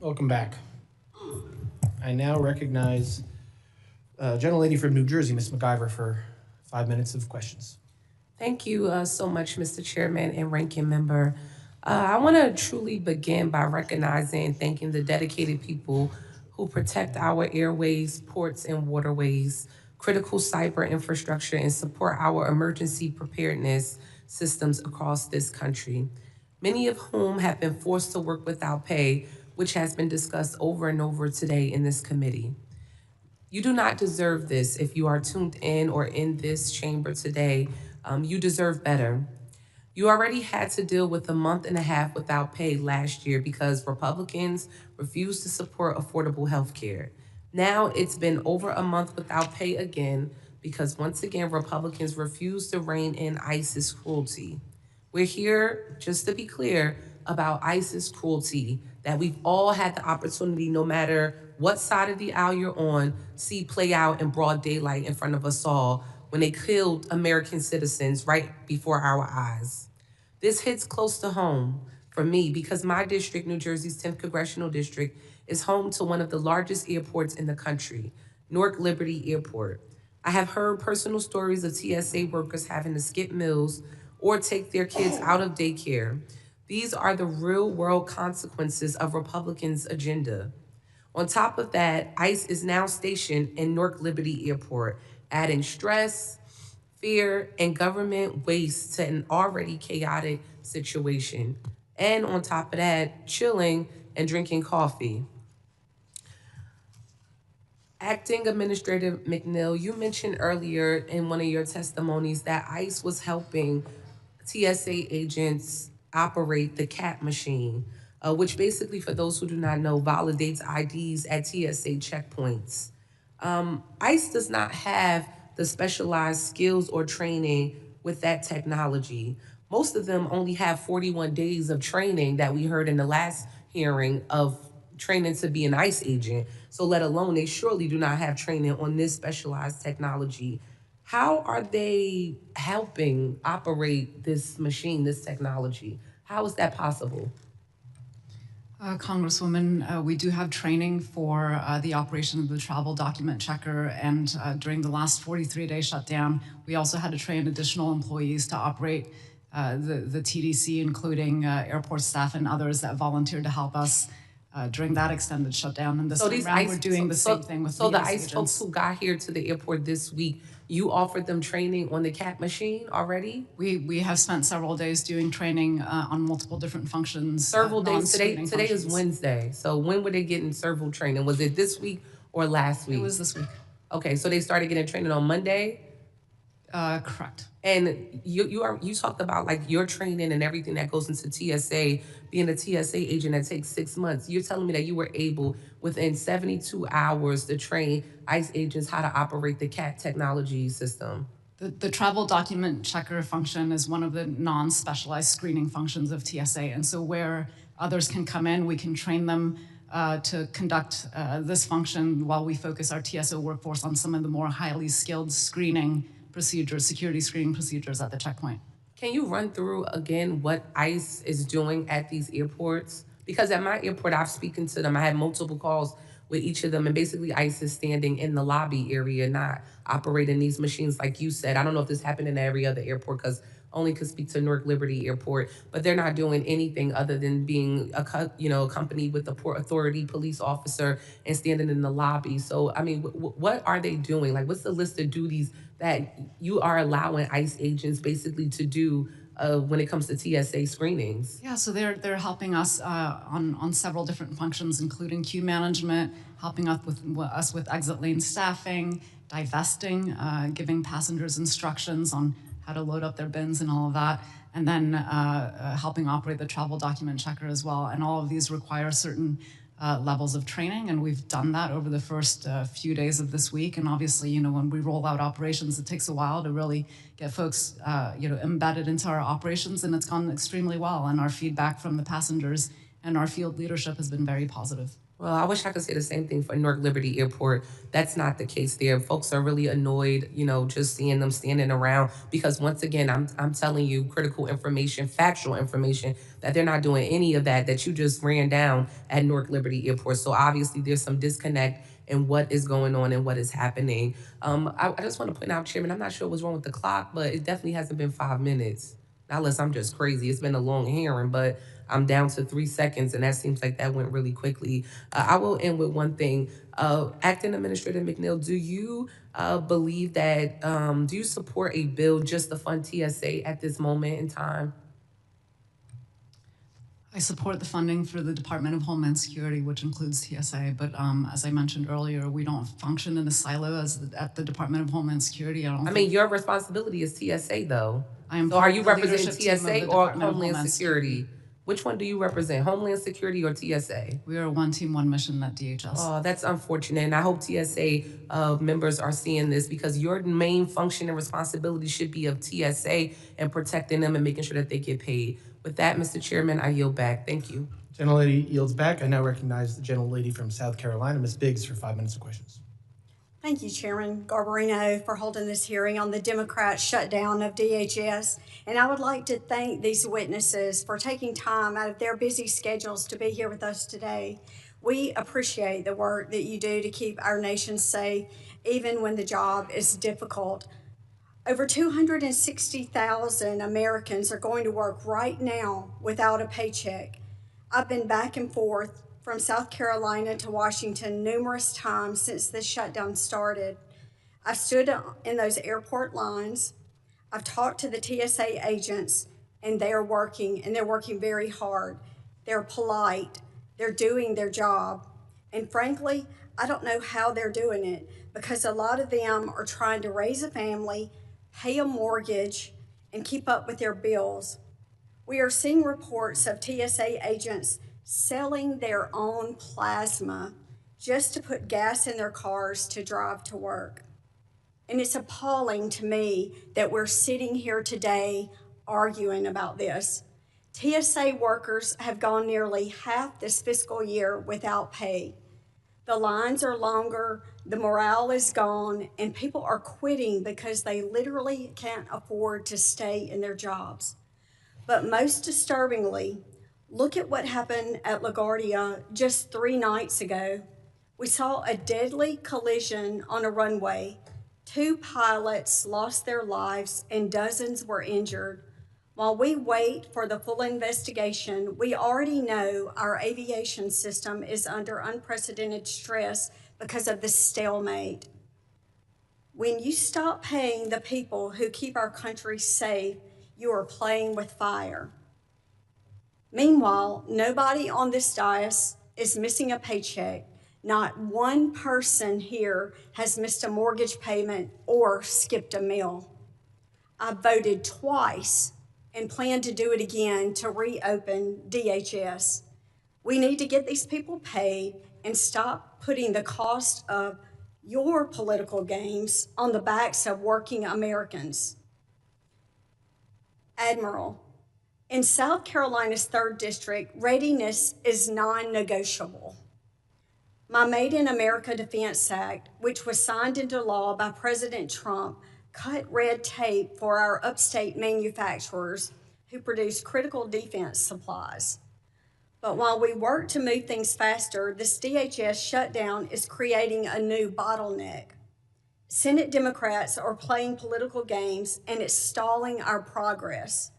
Welcome back. I now recognize gentlelady from New Jersey, Ms. MacGyver, for 5 minutes of questions. Thank you so much, Mr. Chairman and Ranking Member. I want to truly begin by recognizing and thanking the dedicated people who protect our airways, ports, and waterways, critical cyber infrastructure, and support our emergency preparedness systems across this country, many of whom have been forced to work without pay, which has been discussed over and over today in this committee. You do not deserve this if you are tuned in or in this chamber today. You deserve better. You already had to deal with a month and a half without pay last year because Republicans refused to support affordable health care. Now it's been over a month without pay again because once again, Republicans refuse to rein in ICE's cruelty. We're here, just to be clear, about ICE's cruelty that we've all had the opportunity, no matter what side of the aisle you're on, see play out in broad daylight in front of us all when they killed American citizens right before our eyes. This hits close to home for me because my district, New Jersey's 10th Congressional District, is home to one of the largest airports in the country, Newark Liberty Airport. I have heard personal stories of TSA workers having to skip meals or take their kids out of daycare. These are the real world consequences of Republicans' agenda. On top of that, ICE is now stationed in Newark Liberty Airport, adding stress, fear, and government waste to an already chaotic situation. And on top of that, chilling and drinking coffee. Acting Administrator McNeil, you mentioned earlier in one of your testimonies that ICE was helping TSA agents operate the CAT machine, which basically, for those who do not know, validates IDs at TSA checkpoints. ICE does not have the specialized skills or training with that technology. Most of them only have 41 days of training that we heard in the last hearing of training to be an ICE agent. So let alone, they surely do not have training on this specialized technology. How are they helping operate this machine, this technology? How is that possible? Congresswoman, we do have training for the operation of the travel document checker, and during the last 43-day shutdown, we also had to train additional employees to operate the TDC, including airport staff and others that volunteered to help us during that extended shutdown. And this time around, we're doing the same thing with the ICE ICE agents. folks who got here to the airport this week, you offered them training on the CAT machine already? We have spent several days doing training on multiple different functions. Several days. Today functions. is Wednesday. So when were they getting serval training? Was it this week or last week? It was this week. Okay, so they started getting training on Monday? Correct. And you talked about like your training and everything that goes into TSA, being a TSA agent that takes 6 months. You're telling me that you were able within 72 hours to train ICE agents how to operate the CAT technology system. The travel document checker function is one of the non-specialized screening functions of TSA. And so where others can come in, we can train them to conduct this function while we focus our TSO workforce on some of the more highly skilled screening procedures, security screening procedures at the checkpoint. Can you run through again what ICE is doing at these airports? Because at my airport, I've spoken to them. I had multiple calls with each of them, and basically ICE is standing in the lobby area, not operating these machines like you said. I don't know if this happened in every other airport because only could speak to Newark Liberty Airport, but they're not doing anything other than being accompanied with the Port Authority police officer and standing in the lobby. So, I mean, what are they doing? Like, what's the list of duties that you are allowing ICE agents basically to do when it comes to TSA screenings? Yeah, so they're helping us on several different functions, including queue management, helping us with exit lane staffing, divesting, giving passengers instructions on how to load up their bins and all of that, and then helping operate the travel document checker as well. And all of these require certain levels of training, and we've done that over the first few days of this week. And obviously, when we roll out operations, it takes a while to really get folks, embedded into our operations, and it's gone extremely well. And our feedback from the passengers and our field leadership has been very positive. Well, I wish I could say the same thing for Newark Liberty Airport. That's not the case there. Folks are really annoyed, just seeing them standing around because once again, I'm telling you critical information, factual information that they're not doing any of that you just ran down at Newark Liberty Airport. So obviously there's some disconnect in what is going on and what is happening. I just want to point out, Chairman, I'm not sure what's wrong with the clock, but it definitely hasn't been 5 minutes. Not unless I'm just crazy. It's been a long hearing, but I'm down to 3 seconds, and that seems like that went really quickly. I will end with one thing. Acting Administrator McNeil, do you believe that, do you support a bill just to fund TSA at this moment in time? I support the funding for the Department of Homeland Security, which includes TSA, but as I mentioned earlier, we don't function in a silo at the Department of Homeland Security. I mean, your responsibility is TSA, though. So are you part of the representing leadership team of TSA the or Department of Homeland Homeland Security? Which one do you represent, Homeland Security or TSA? We are one team, one mission at DHS. Oh, that's unfortunate. And I hope TSA members are seeing this because your main function and responsibility should be of TSA and protecting them and making sure that they get paid. With that, Mr. Chairman, I yield back. Thank you. Gentlelady yields back. I now recognize the gentlelady from South Carolina, Ms. Biggs, for 5 minutes of questions. Thank you, Chairman Garbarino, for holding this hearing on the Democrat shutdown of DHS. And I would like to thank these witnesses for taking time out of their busy schedules to be here with us today. We appreciate the work that you do to keep our nation safe, even when the job is difficult. Over 260,000 Americans are going to work right now without a paycheck. I've been back and forth from South Carolina to Washington numerous times since this shutdown started. I've stood in those airport lines. I've talked to the TSA agents, and they're working very hard. They're polite. They're doing their job. And frankly, I don't know how they're doing it because a lot of them are trying to raise a family, pay a mortgage, and keep up with their bills. We are seeing reports of TSA agents selling their own plasma just to put gas in their cars to drive to work. And it's appalling to me that we're sitting here today arguing about this. TSA workers have gone nearly half this fiscal year without pay. The lines are longer, the morale is gone, and people are quitting because they literally can't afford to stay in their jobs. But most disturbingly, look at what happened at LaGuardia just 3 nights ago. We saw a deadly collision on a runway. 2 pilots lost their lives and dozens were injured. While we wait for the full investigation, we already know our aviation system is under unprecedented stress because of this stalemate. When you stop paying the people who keep our country safe, you are playing with fire. Meanwhile, nobody on this dais is missing a paycheck. Not one person here has missed a mortgage payment or skipped a meal. I voted twice and plan to do it again to reopen DHS. We need to get these people paid and stop putting the cost of your political games on the backs of working Americans. Admiral, in South Carolina's 3rd District, readiness is non-negotiable. My Made in America Defense Act, which was signed into law by President Trump, cut red tape for our upstate manufacturers who produce critical defense supplies. But while we work to move things faster, this DHS shutdown is creating a new bottleneck. Senate Democrats are playing political games and it's stalling our progress.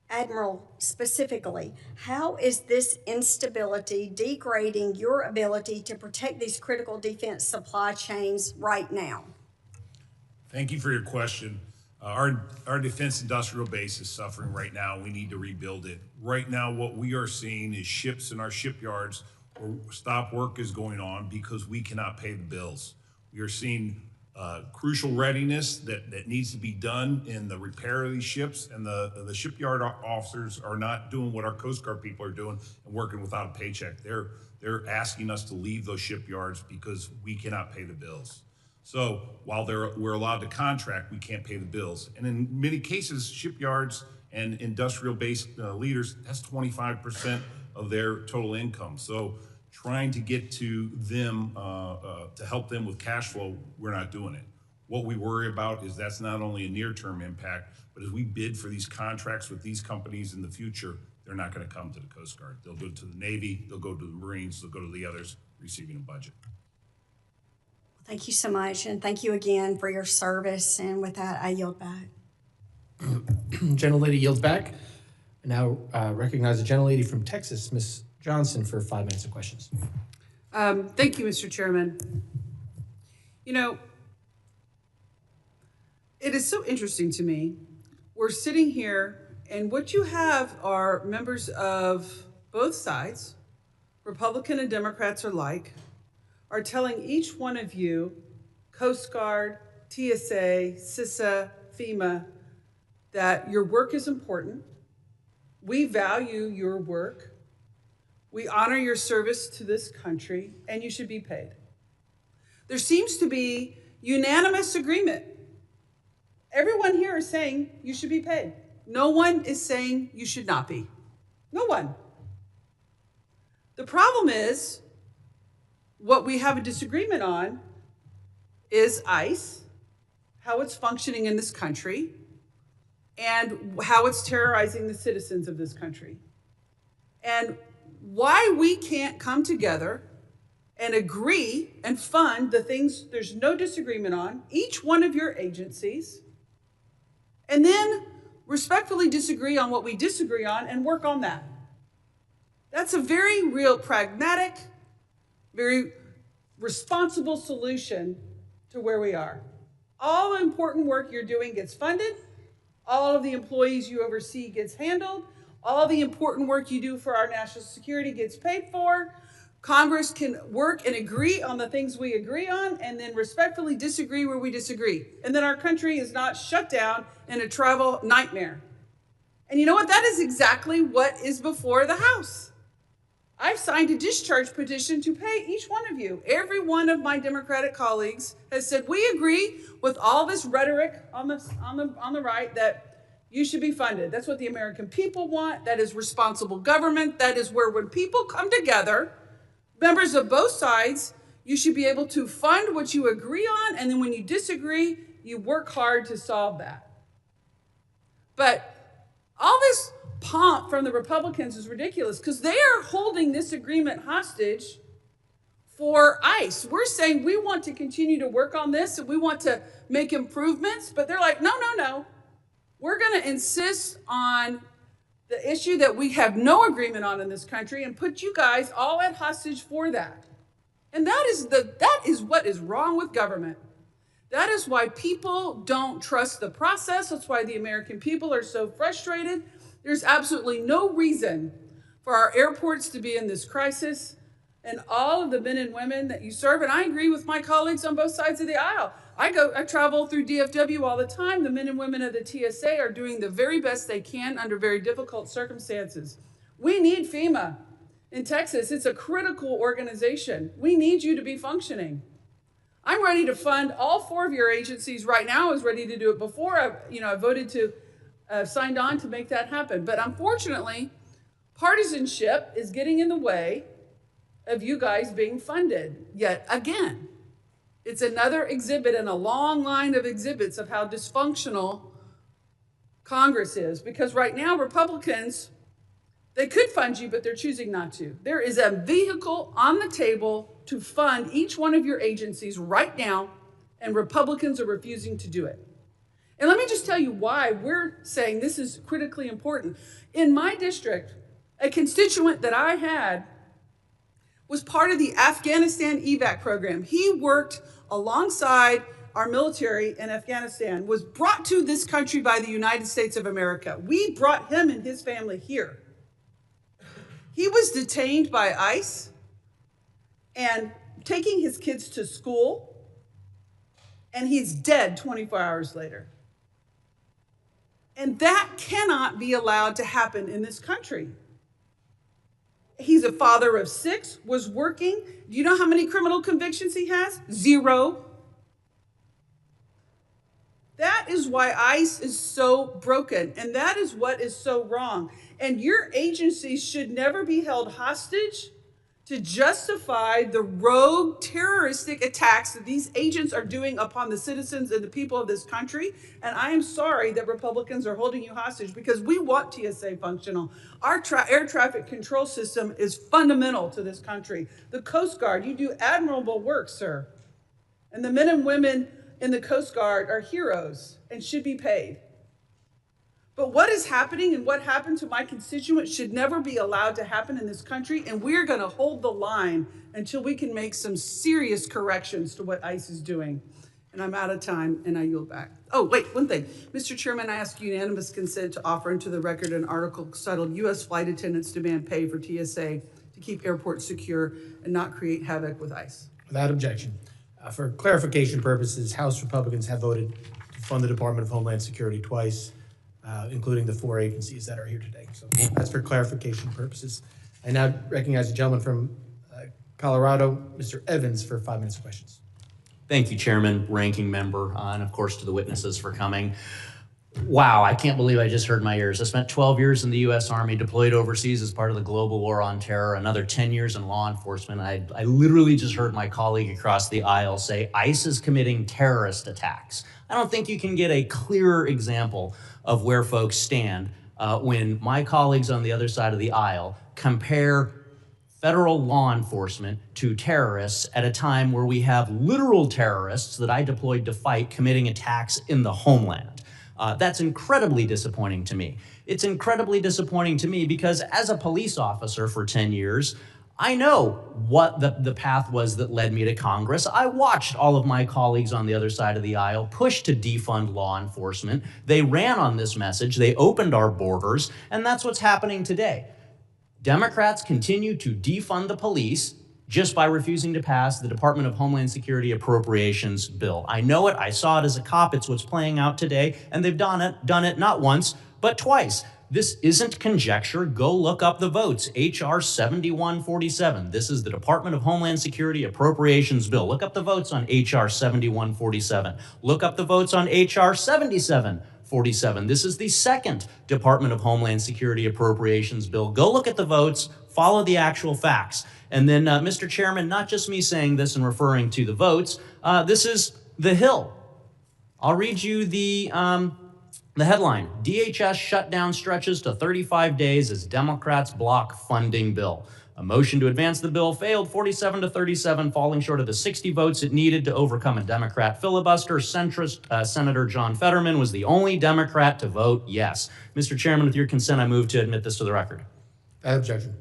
Admiral, specifically, how is this instability degrading your ability to protect these critical defense supply chains right now? Thank you for your question. Our defense industrial base is suffering right now. We need to rebuild it. Right now, what we are seeing is ships in our shipyards where stop work is going on because we cannot pay the bills. We are seeing crucial readiness that needs to be done in the repair of these ships, and the shipyard officers are not doing what our Coast Guard people are doing and working without a paycheck. They're asking us to leave those shipyards because we cannot pay the bills. So while we're allowed to contract, we can't pay the bills. And in many cases, shipyards and industrial-based leaders, that's 25% of their total income. So trying to get to them, to help them with cash flow, we're not doing it. What we worry about is that's not only a near-term impact, but as we bid for these contracts with these companies in the future, they're not going to come to the Coast Guard. They'll go to the Navy, they'll go to the Marines, they'll go to the others receiving a budget. Thank you so much, and thank you again for your service. And with that, I yield back. Gentlelady yields back. I now recognize the gentlelady from Texas, Ms. Johnson, for 5 minutes of questions. Thank you, Mr. Chairman. You know, it is so interesting to me. We're sitting here, and what you have are members of both sides, Republican and Democrats alike, are telling each one of you, Coast Guard, TSA, CISA, FEMA, that your work is important. We value your work. We honor your service to this country, and you should be paid. There seems to be unanimous agreement. Everyone here is saying you should be paid. No one is saying you should not be. No one. The problem is, what we have a disagreement on is ICE, how it's functioning in this country, and how it's terrorizing the citizens of this country. And why we can't come together and agree and fund the things there's no disagreement on, each one of your agencies, and then respectfully disagree on what we disagree on and work on that. That's a very real pragmatic, very responsible solution to where we are. All the important work you're doing gets funded. All of the employees you oversee gets handled. All the important work you do for our national security gets paid for. Congress can work and agree on the things we agree on, and then respectfully disagree where we disagree. And then our country is not shut down in a travel nightmare. And you know what? That is exactly what is before the House. I've signed a discharge petition to pay each one of you. Every one of my Democratic colleagues has said, we agree with all this rhetoric on the right that you should be funded. That's what the American people want. That is responsible government. That is where when people come together, members of both sides, you should be able to fund what you agree on, and then when you disagree, you work hard to solve that. But all this pomp from the Republicans is ridiculous because they are holding this agreement hostage for ICE. We're saying we want to continue to work on this and we want to make improvements, but they're like, no, no, no. We're going to insist on the issue that we have no agreement on in this country and put you guys all at hostage for that. And that is what is wrong with government. That is why people don't trust the process. That's why the American people are so frustrated. There's absolutely no reason for our airports to be in this crisis and all of the men and women that you serve. And I agree with my colleagues on both sides of the aisle. I travel through DFW all the time. The men and women of the TSA are doing the very best they can under very difficult circumstances. We need FEMA in Texas. It's a critical organization. We need you to be functioning. I'm ready to fund all 4 of your agencies right now. I was ready to do it before I voted to signed on to make that happen. But unfortunately, partisanship is getting in the way of you guys being funded yet again. It's another exhibit in a long line of exhibits of how dysfunctional Congress is. Because right now, Republicans, they could fund you, but they're choosing not to. There is a vehicle on the table to fund each one of your agencies right now, and Republicans are refusing to do it. And let me just tell you why we're saying this is critically important. In my district, a constituent that I had was part of the Afghanistan evac program. He worked alongside our military in Afghanistan, was brought to this country by the United States of America. We brought him and his family here. He was detained by ICE and taking his kids to school, and he's dead 24 hours later. And that cannot be allowed to happen in this country. He's a father of 6, was working. Do you know how many criminal convictions he has? 0. That is why ICE is so broken, and that is what is so wrong. And your agencies should never be held hostage to justify the rogue terroristic attacks that these agents are doing upon the citizens and the people of this country. And I am sorry that Republicans are holding you hostage, because we want TSA functional. Our air traffic control system is fundamental to this country. The Coast Guard, you do admirable work, sir. And the men and women in the Coast Guard are heroes and should be paid. But what is happening and what happened to my constituents should never be allowed to happen in this country, and we're going to hold the line until we can make some serious corrections to what ICE is doing. And I'm out of time, and I yield back. Oh, wait, one thing. Mr. Chairman, I ask unanimous consent to offer into the record an article titled U.S. Flight Attendants Demand Pay for TSA to keep airports secure and not create havoc with ICE. Without objection. For clarification purposes, House Republicans have voted to fund the Department of Homeland Security twice, including the 4 agencies that are here today. So that's for clarification purposes. I now recognize the gentleman from Colorado, Mr. Evans, for 5 minutes of questions. Thank you, Chairman, Ranking Member, and of course to the witnesses for coming. Wow, I can't believe I just heard my ears. I spent 12 years in the U.S. Army, deployed overseas as part of the global war on terror, another 10 years in law enforcement. I literally just heard my colleague across the aisle say ICE is committing terrorist attacks. I don't think you can get a clearer example of where folks stand when my colleagues on the other side of the aisle compare federal law enforcement to terrorists at a time where we have literal terrorists that I deployed to fight committing attacks in the homeland. That's incredibly disappointing to me. It's incredibly disappointing to me because as a police officer for 10 years, I know what the path was that led me to Congress. I watched all of my colleagues on the other side of the aisle push to defund law enforcement. They ran on this message. They opened our borders, and that's what's happening today. Democrats continue to defund the police just by refusing to pass the Department of Homeland Security Appropriations bill. I know it, I saw it as a cop, it's what's playing out today, and they've done it not once, but twice. This isn't conjecture, go look up the votes. H.R. 7147, this is the Department of Homeland Security Appropriations bill. Look up the votes on H.R. 7147. Look up the votes on H.R. 7747. This is the second Department of Homeland Security Appropriations bill. Go look at the votes, follow the actual facts. And then, Mr. Chairman, not just me saying this and referring to the votes, this is The Hill. I'll read you the headline. DHS shutdown stretches to 35 days as Democrats block funding bill. A motion to advance the bill failed 47-37, falling short of the 60 votes it needed to overcome a Democrat filibuster. Centrist Senator John Fetterman was the only Democrat to vote yes. Mr. Chairman, with your consent, I move to admit this to the record. Objection.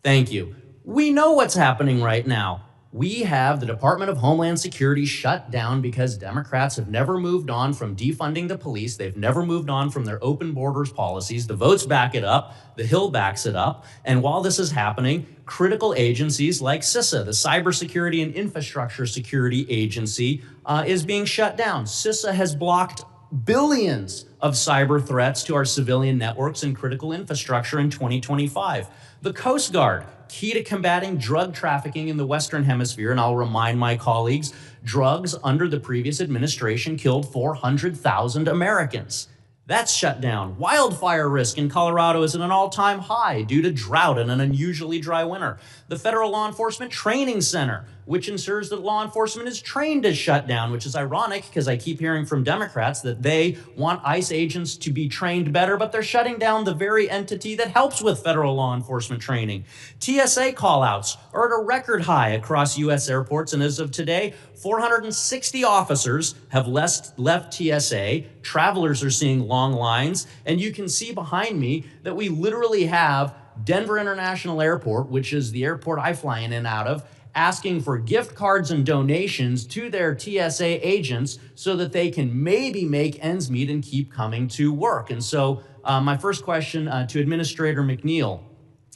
Thank you. We know what's happening right now. We have the Department of Homeland Security shut down because Democrats have never moved on from defunding the police. They've never moved on from their open borders policies. The votes back it up. The Hill backs it up. And while this is happening, critical agencies like CISA, the Cybersecurity and Infrastructure Security Agency, is being shut down. CISA has blocked billions of cyber threats to our civilian networks and critical infrastructure in 2025. The Coast Guard, key to combating drug trafficking in the Western Hemisphere, and I'll remind my colleagues, drugs under the previous administration killed 400,000 Americans. That's shut down. Wildfire risk in Colorado is at an all-time high due to drought and an unusually dry winter. The Federal Law Enforcement Training Center, which ensures that law enforcement is trained, is shut down, which is ironic because I keep hearing from Democrats that they want ICE agents to be trained better, but they're shutting down the very entity that helps with federal law enforcement training. TSA callouts are at a record high across U.S. airports, and as of today, 460 officers have left TSA. Travelers are seeing long lines, and you can see behind me that we literally have Denver International Airport, which is the airport I fly in and out of, asking for gift cards and donations to their TSA agents so that they can maybe make ends meet and keep coming to work. And so my first question to Administrator McNeil,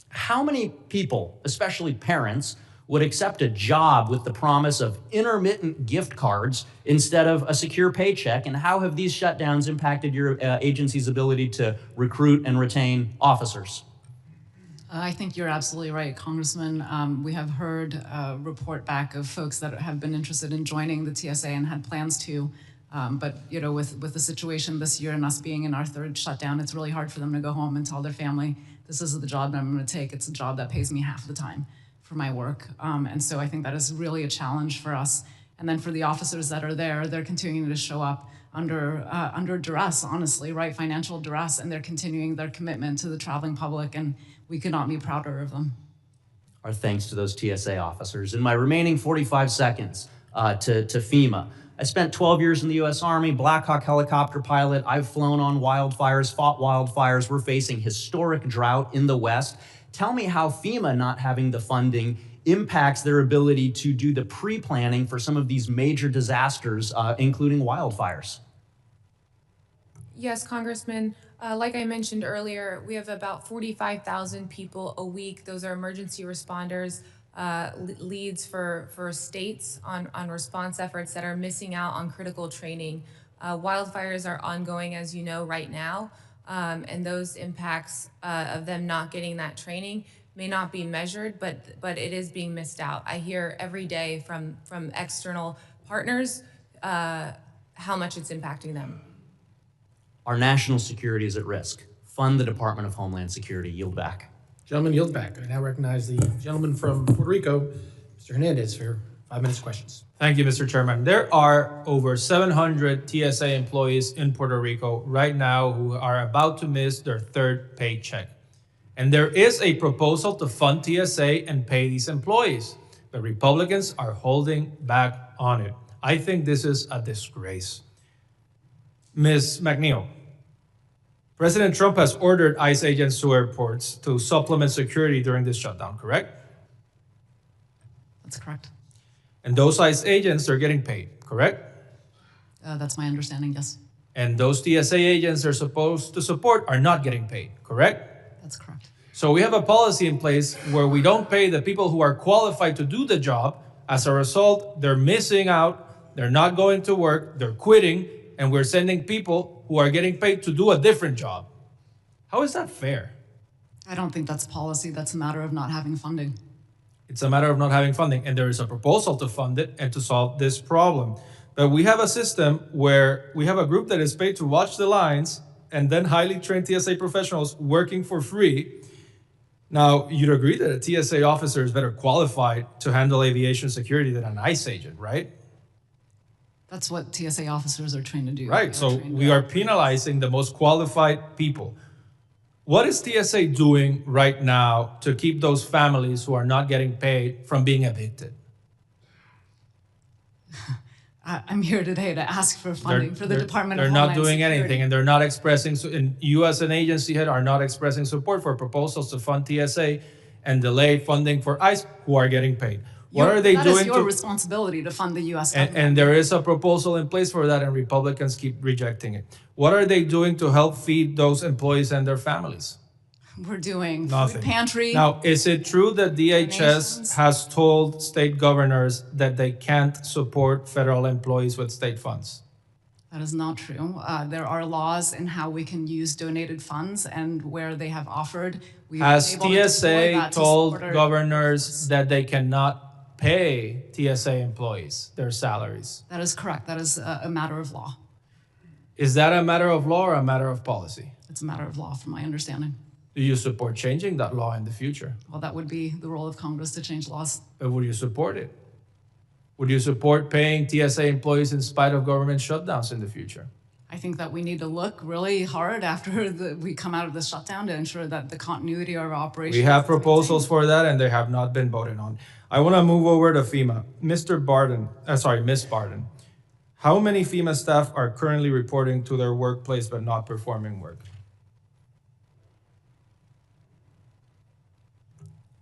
how many people, especially parents, would accept a job with the promise of intermittent gift cards instead of a secure paycheck? And how have these shutdowns impacted your agency's ability to recruit and retain officers? I think you're absolutely right, Congressman. We have heard a report back of folks that have been interested in joining the TSA and had plans to. But you know, with the situation this year and us being in our third shutdown, it's really hard for them to go home and tell their family, this isn't the job that I'm going to take. It's a job that pays me half the time. for my work. And so I think that is really a challenge for us. And then for the officers that are there, they're continuing to show up under duress, honestly, right? Financial duress, and they're continuing their commitment to the traveling public, and we could not be prouder of them. Our thanks to those TSA officers. In my remaining 45 seconds to FEMA, I spent 12 years in the U.S. Army, Black Hawk helicopter pilot. I've flown on wildfires, fought wildfires. We're facing historic drought in the West. Tell me how FEMA not having the funding impacts their ability to do the pre-planning for some of these major disasters, including wildfires. Yes, Congressman. Like I mentioned earlier, we have about 45,000 people a week. Those are emergency responders, leads for states on response efforts that are missing out on critical training. Wildfires are ongoing, as you know, right now, and those impacts of them not getting that training may not be measured, but it is being missed out. I hear every day from external partners how much it's impacting them. Our national security is at risk. Fund the Department of Homeland Security. Yield back. Gentleman, yield back. I now recognize the gentleman from Puerto Rico, Mr. Hernandez, for 5 minutes questions. Thank you, Mr. Chairman. There are over 700 TSA employees in Puerto Rico right now who are about to miss their third paycheck. And there is a proposal to fund TSA and pay these employees. The Republicans are holding back on it. I think this is a disgrace. Ms. McNeil, President Trump has ordered ICE agents to airports to supplement security during this shutdown, correct? That's correct. And those ICE agents are getting paid, correct? That's my understanding, yes. And those TSA agents they're supposed to support are not getting paid, correct? That's correct. So we have a policy in place where we don't pay the people who are qualified to do the job. As a result, they're missing out, they're not going to work, they're quitting, and we're sending people who are getting paid to do a different job. How is that fair? I don't think that's policy. That's a matter of not having funding. It's a matter of not having funding, and there is a proposal to fund it and to solve this problem. But we have a system where we have a group that is paid to watch the lines and then highly trained TSA professionals working for free. Now, you'd agree that a TSA officer is better qualified to handle aviation security than an ICE agent, right? That's what TSA officers are trained to do. Right, so we are penalizing the most qualified people. What is TSA doing right now to keep those families who are not getting paid from being evicted? I'm here today to ask for funding for the Department of They're Homeland not doing Security. anything, and they're not expressing, and you as an agency head are not expressing support for proposals to fund TSA and delay funding for ICE, who are getting paid. What are they That doing is your to? responsibility to fund the U.S. government. And there is a proposal in place for that, and Republicans keep rejecting it. What are they doing to help feed those employees and their families? We're doing Nothing. food pantry. Now, is it true that DHS donations. has told state governors that they can't support federal employees with state funds? That is not true. There are laws in how we can use donated funds, and where they have offered, we've been Has able to deploy TSA that to told support our- governors that they cannot pay TSA employees their salaries? That is correct. That is a matter of law. Is that a matter of law or a matter of policy? It's a matter of law, from my understanding. Do you support changing that law in the future? Well, that would be the role of Congress to change laws. But would you support it? Would you support paying TSA employees in spite of government shutdowns in the future? I think that we need to look really hard after we come out of the shutdown to ensure that the continuity of our operations. We have proposals for that, and they have not been voted on. I want to move over to FEMA. Ms. Barden, how many FEMA staff are currently reporting to their workplace but not performing work?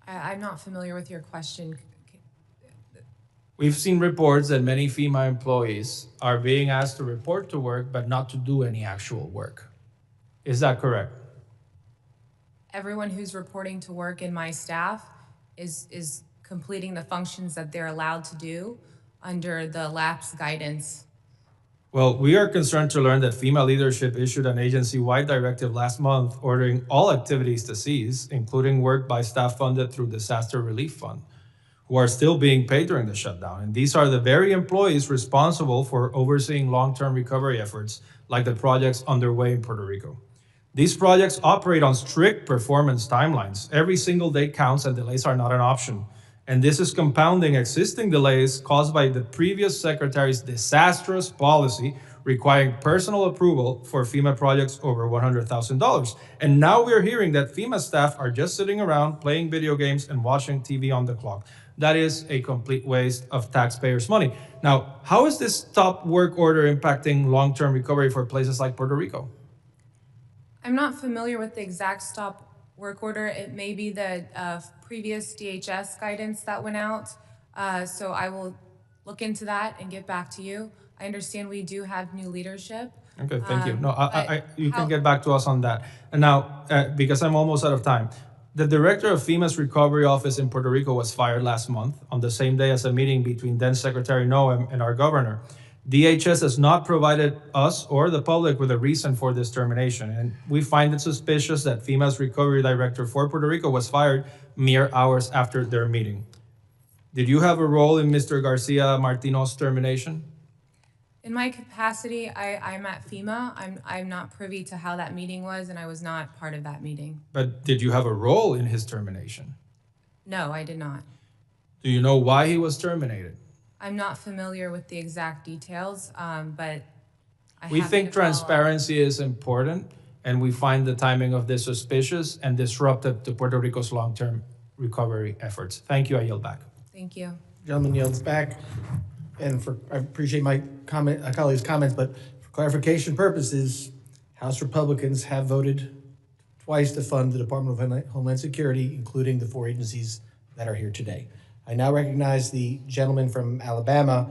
I'm not familiar with your question. We've seen reports that many FEMA employees are being asked to report to work but not to do any actual work. Is that correct? Everyone who's reporting to work in my staff is completing the functions that they're allowed to do under the LAPS guidance. Well, we are concerned to learn that FEMA leadership issued an agency-wide directive last month ordering all activities to cease, including work by staff funded through Disaster Relief Fund, who are still being paid during the shutdown. And these are the very employees responsible for overseeing long-term recovery efforts, like the projects underway in Puerto Rico. These projects operate on strict performance timelines. Every single day counts, and delays are not an option. And this is compounding existing delays caused by the previous secretary's disastrous policy requiring personal approval for FEMA projects over $100,000. And now we're hearing that FEMA staff are just sitting around playing video games and watching TV on the clock. That is a complete waste of taxpayers' money. Now, how is this top work order impacting long-term recovery for places like Puerto Rico? I'm not familiar with the exact stop work order. It may be the previous DHS guidance that went out. So I will look into that and get back to you. I understand we do have new leadership. Okay, thank you. No, but you can get back to us on that. And now, because I'm almost out of time, the director of FEMA's recovery office in Puerto Rico was fired last month on the same day as a meeting between then Secretary Noem and our governor. DHS has not provided us or the public with a reason for this termination, and we find it suspicious that FEMA's recovery director for Puerto Rico was fired mere hours after their meeting. Did you have a role in Mr. Garcia Martino's termination? In my capacity, I'm at FEMA. I'm not privy to how that meeting was, and I was not part of that meeting. But did you have a role in his termination? No, I did not. Do you know why he was terminated? I'm not familiar with the exact details, but We think transparency is important, and we find the timing of this suspicious and disruptive to Puerto Rico's long-term recovery efforts. Thank you. I yield back. Thank you. Gentleman yields back. And I appreciate my colleague's comments, but for clarification purposes, House Republicans have voted twice to fund the Department of Homeland Security, including the 4 agencies that are here today. I now recognize the gentleman from Alabama,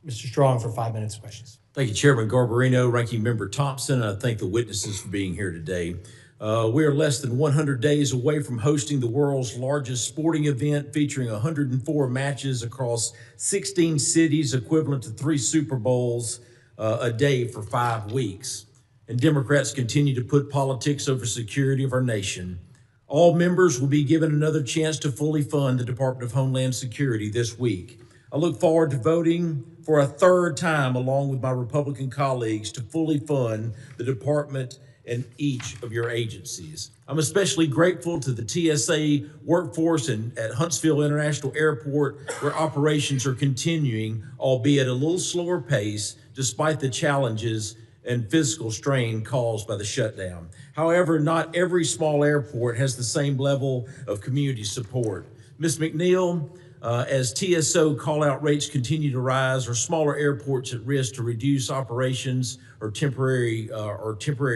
Mr. Strong, for 5 minutes of questions. Thank you, Chairman Garbarino, Ranking Member Thompson, and I thank the witnesses for being here today. We are less than 100 days away from hosting the world's largest sporting event featuring 104 matches across 16 cities, equivalent to 3 Super Bowls a day for 5 weeks. And Democrats continue to put politics over security of our nation. All members will be given another chance to fully fund the Department of Homeland Security this week. I look forward to voting for a 3rd time along with my Republican colleagues to fully fund the department and each of your agencies. I'm especially grateful to the TSA workforce at Huntsville International Airport, where operations are continuing, albeit at a little slower pace, despite the challenges and physical strain caused by the shutdown. However, not every small airport has the same level of community support. Ms. McNeil, as TSO call-out rates continue to rise, are smaller airports at risk to reduce operations or temporary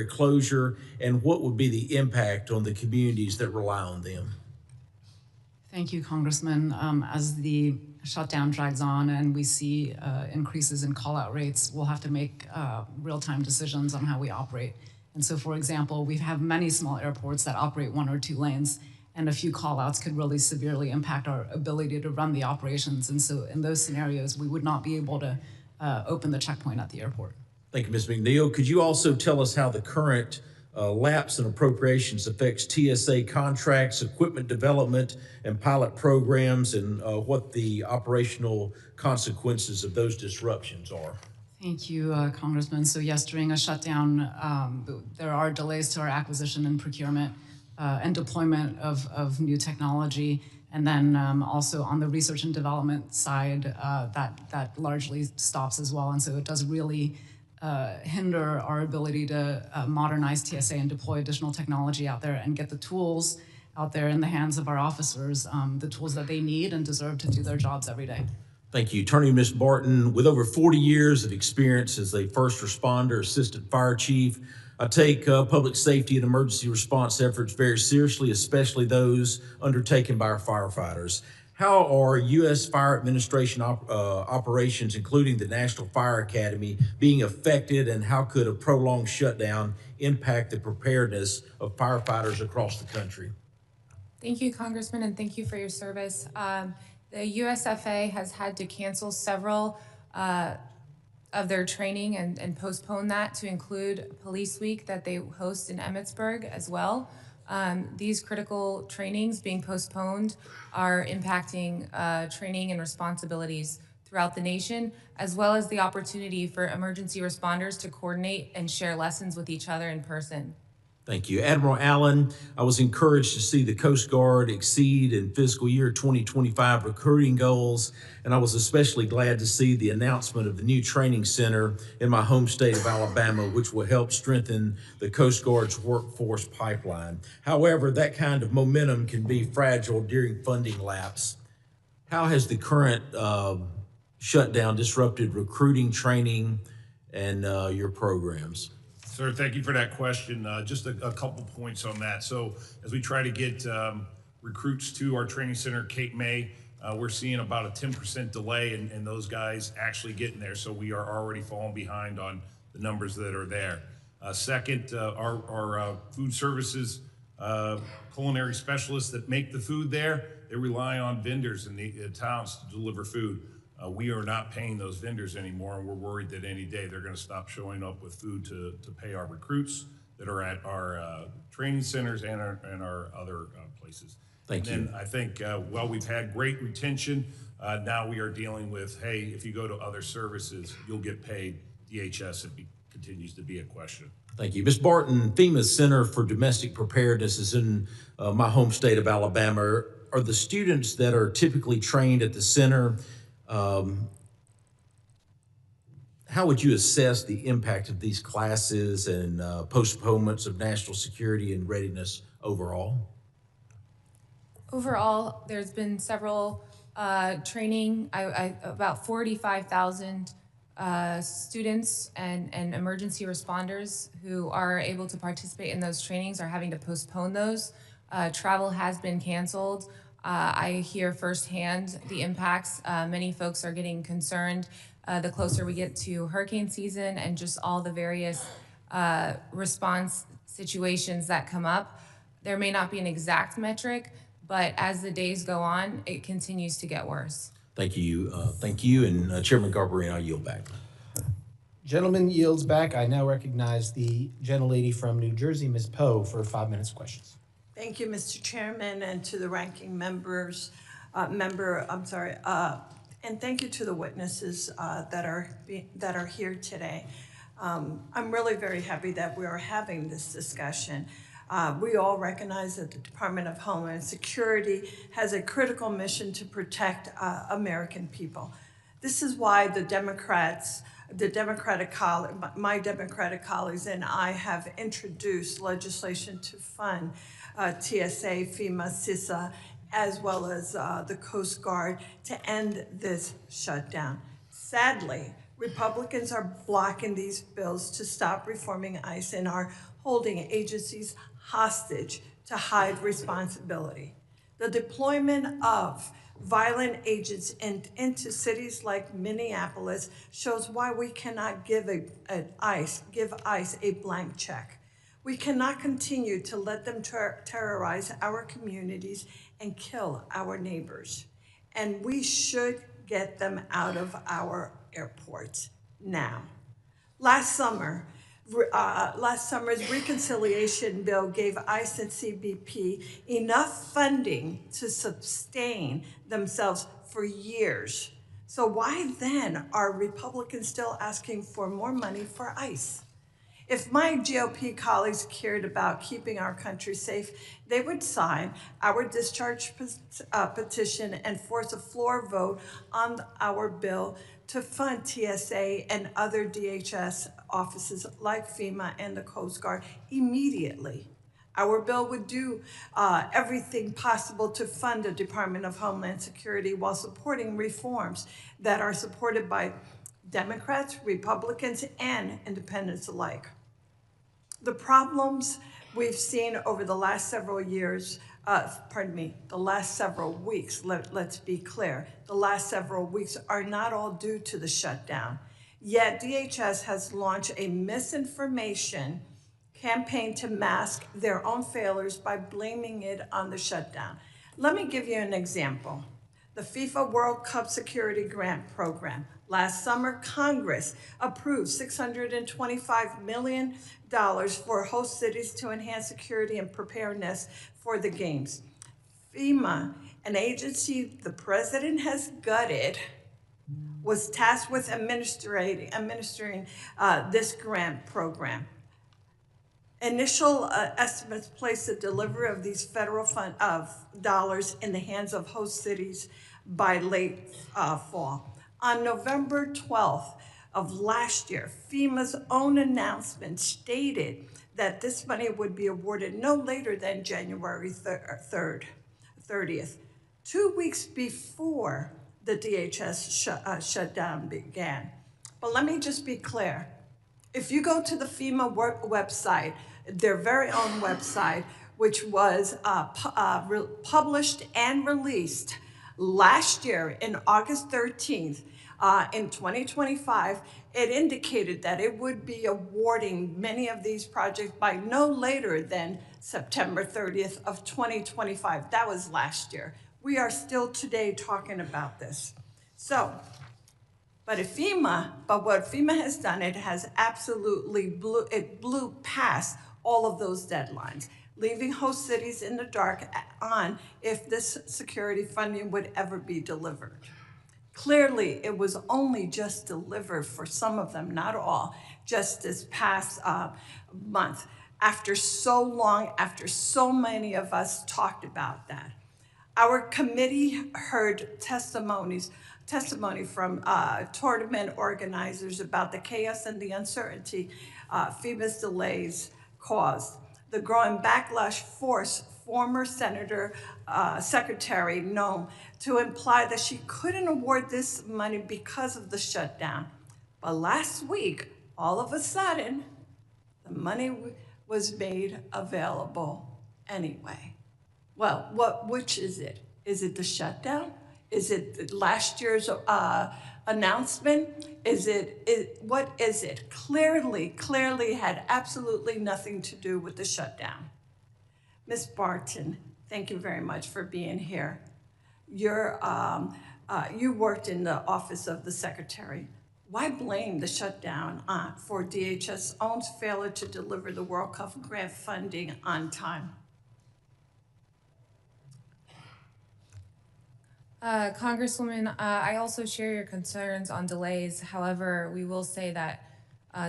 closure, and what would be the impact on the communities that rely on them? Thank you, Congressman. As the shutdown drags on and we see increases in call-out rates, we'll have to make real-time decisions on how we operate. And so, for example, we have many small airports that operate 1 or 2 lanes, and a few call-outs could really severely impact our ability to run the operations. And so in those scenarios, we would not be able to open the checkpoint at the airport. Thank you, Ms. McNeil. Could you also tell us how the current lapse in appropriations affects TSA contracts, equipment development, and pilot programs, and what the operational consequences of those disruptions are? Thank you, Congressman. So yes, during a shutdown, there are delays to our acquisition and procurement and deployment of new technology. And then also on the research and development side, that largely stops as well. And so it does really hinder our ability to modernize TSA and deploy additional technology out there and get the tools out there in the hands of our officers, the tools that they need and deserve to do their jobs every day. Thank you. Turning to Ms. Barton, with over 40 years of experience as a first responder, assistant fire chief, I take public safety and emergency response efforts very seriously, especially those undertaken by our firefighters. How are U.S. Fire Administration operations, including the National Fire Academy, being affected, and how could a prolonged shutdown impact the preparedness of firefighters across the country? Thank you, Congressman, and thank you for your service. The USFA has had to cancel several of their training and postpone that to include Police Week that they host in Emmitsburg as well. These critical trainings being postponed are impacting training and responsibilities throughout the nation, as well as the opportunity for emergency responders to coordinate and share lessons with each other in person. Thank you. Admiral Allen, I was encouraged to see the Coast Guard exceed in fiscal year 2025 recruiting goals, and I was especially glad to see the announcement of the new training center in my home state of Alabama, which will help strengthen the Coast Guard's workforce pipeline. However, that kind of momentum can be fragile during funding lapse. How has the current shutdown disrupted recruiting, training, and your programs? Sir, thank you for that question. Just a couple points on that. So as we try to get recruits to our training center, Cape May, we're seeing about a 10% delay in those guys actually getting there. So we are already falling behind on the numbers that are there. Second, our food services culinary specialists that make the food there, they rely on vendors in the towns to deliver food. We are not paying those vendors anymore, and we're worried that any day they're going to stop showing up with food to pay our recruits that are at our training centers and our other places. Thank you. And then I think, while we've had great retention, now we are dealing with, hey, if you go to other services, you'll get paid. DHS, it continues to be a question. Thank you. Ms. Barton, FEMA's Center for Domestic Preparedness is in my home state of Alabama. Are the students that are typically trained at the center, how would you assess the impact of these classes and postponements of national security and readiness overall? Overall, there's been several training, about 45,000 students and emergency responders who are able to participate in those trainings are having to postpone those. Travel has been canceled. I hear firsthand the impacts. Many folks are getting concerned the closer we get to hurricane season and just all the various response situations that come up. There may not be an exact metric, but as the days go on, it continues to get worse. Thank you. Thank you. And Chairman Garbarino, I yield back. Gentleman yields back. I now recognize the gentlelady from New Jersey, Ms. Poe, for 5 minutes questions. Thank you, Mr. Chairman, and to the ranking members, and thank you to the witnesses that are here today. I'm really very happy that we are having this discussion. We all recognize that the Department of Homeland Security has a critical mission to protect American people. This is why my Democratic colleagues and I have introduced legislation to fund TSA, FEMA, CISA, as well as the Coast Guard to end this shutdown. Sadly, Republicans are blocking these bills to stop reforming ICE and are holding agencies hostage to hide responsibility. The deployment of violent agents into cities like Minneapolis shows why we cannot give ICE a blank check. We cannot continue to let them terrorize our communities and kill our neighbors. And we should get them out of our airports now. Last summer's reconciliation bill gave ICE and CBP enough funding to sustain themselves for years. So why then are Republicans still asking for more money for ICE? If my GOP colleagues cared about keeping our country safe, they would sign our discharge petition and force a floor vote on our bill to fund TSA and other DHS offices like FEMA and the Coast Guard immediately. Our bill would do everything possible to fund the Department of Homeland Security while supporting reforms that are supported by Democrats, Republicans, and independents alike. The problems we've seen over the last several years, the last several weeks, let's be clear, the last several weeks are not all due to the shutdown. Yet DHS has launched a misinformation campaign to mask their own failures by blaming it on the shutdown. Let me give you an example. The FIFA World Cup Security Grant Program. Last summer, Congress approved $625 million for host cities to enhance security and preparedness for the games. FEMA, an agency the president has gutted, was tasked with administering this grant program. Initial estimates place the delivery of these federal dollars in the hands of host cities by late fall. On November 12th of last year, FEMA's own announcement stated that this money would be awarded no later than January 30th, 2 weeks before the DHS shutdown began. But let me just be clear. If you go to the FEMA website, their very own website, which was published and released last year in August 13th, in 2025, it indicated that it would be awarding many of these projects by no later than September 30th of 2025. That was last year. We are still today talking about this. So, but what FEMA has done, it has absolutely blew past all of those deadlines, leaving host cities in the dark on if this security funding would ever be delivered. Clearly, it was only just delivered for some of them, not all, just this past month. After so long, after so many of us talked about that. Our committee heard testimony from tournament organizers about the chaos and the uncertainty FEMA's delays caused. The growing backlash forced former Secretary Noem to imply that she couldn't award this money because of the shutdown. But last week, all of a sudden, the money was made available anyway. Well, which is it? Is it the shutdown? Is it last year's announcement? What is it? Clearly had absolutely nothing to do with the shutdown. Ms. Barton, thank you very much for being here. You worked in the office of the Secretary. Why blame the shutdown for DHS' own failure to deliver the World Cup grant funding on time? Congresswoman, I also share your concerns on delays. However, we will say that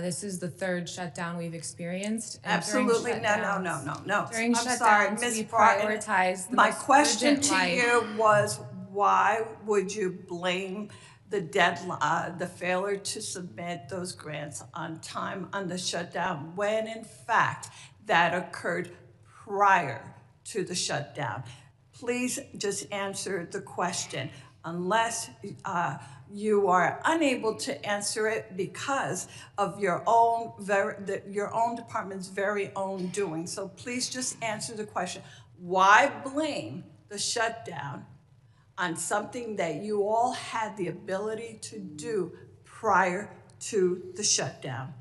this is the third shutdown we've experienced. And Absolutely, no. During I'm sorry, shutdowns, Ms. we Barton. prioritize the My most question urgent to life. you was, why would you blame the deadline, the failure to submit those grants on time on the shutdown, when in fact that occurred prior to the shutdown? Please just answer the question. Unless you are unable to answer it because of your own department's very own doing. So please just answer the question. Why blame the shutdown on something that you all had the ability to do prior to the shutdown?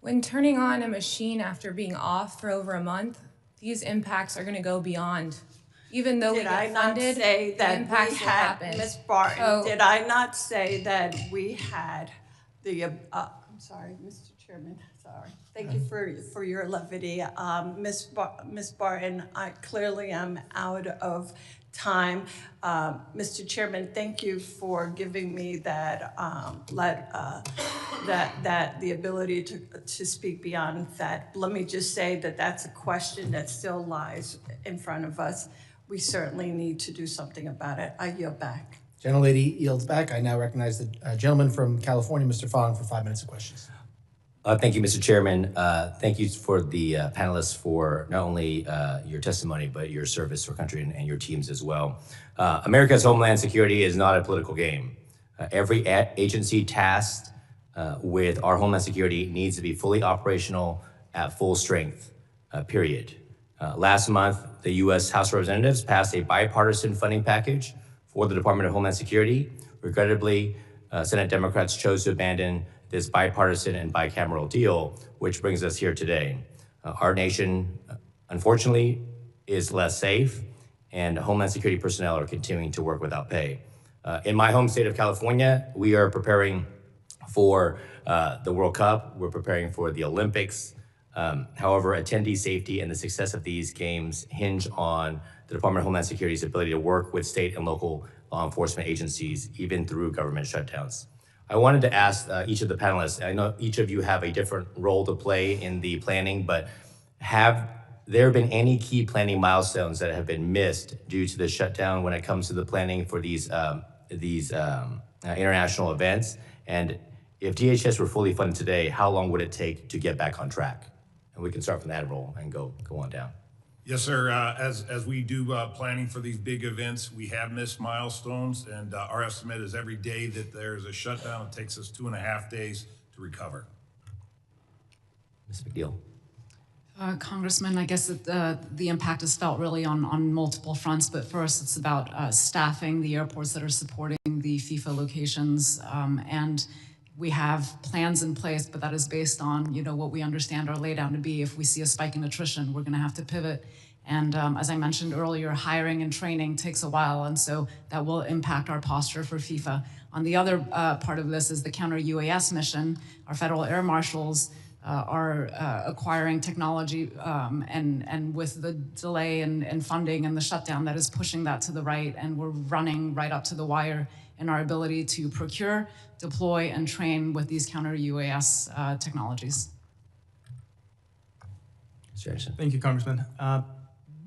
When turning on a machine after being off for over a month, these impacts are going to go beyond. Even though we get funded, the impacts will happen. Ms. Barton, did I not say that we had the, I'm sorry, Mr. Chairman, sorry. Thank you for your levity. Ms. Barton, I clearly am out of time. Mr. Chairman, thank you for giving me that, the ability to speak beyond that. Let me just say that that's a question that still lies in front of us. We certainly need to do something about it. I yield back. Gentlelady yields back. I now recognize the gentleman from California, Mr. Fong, for 5 minutes of questions. Thank you, Mr. Chairman. Thank you for the panelists for not only your testimony, but your service to our country and your teams as well. America's homeland security is not a political game. Every agency tasked with our homeland security needs to be fully operational at full strength, period. Last month, the U.S. House of Representatives passed a bipartisan funding package for the Department of Homeland Security. Regrettably, Senate Democrats chose to abandon this bipartisan and bicameral deal, which brings us here today. Our nation, unfortunately, is less safe, and Homeland Security personnel are continuing to work without pay. In my home state of California, we are preparing for the World Cup. We're preparing for the Olympics. However, attendee safety and the success of these games hinge on the Department of Homeland Security's ability to work with state and local law enforcement agencies, even through government shutdowns. I wanted to ask each of the panelists, I know each of you have a different role to play in the planning, but have there been any key planning milestones that have been missed due to the shutdown when it comes to the planning for these international events? And if DHS were fully funded today, how long would it take to get back on track? And we can start from that role and go on down. Yes, sir. As we do planning for these big events, we have missed milestones, and our estimate is every day that there's a shutdown, it takes us 2.5 days to recover. Ms. McNeil. Congressman, I guess that the impact is felt really on multiple fronts, but first it's about staffing the airports that are supporting the FIFA locations, and we have plans in place, but that is based on what we understand are laid out to be. If we see a spike in attrition, we're going to have to pivot. And as I mentioned earlier, hiring and training takes a while, and so that will impact our posture for FIFA. On the other part of this is the counter UAS mission. Our federal air marshals are acquiring technology, and with the delay in funding and the shutdown, that is pushing that to the right, and we're running right up to the wire in our ability to procure, deploy, and train with these counter UAS technologies. Thank you, Congressman.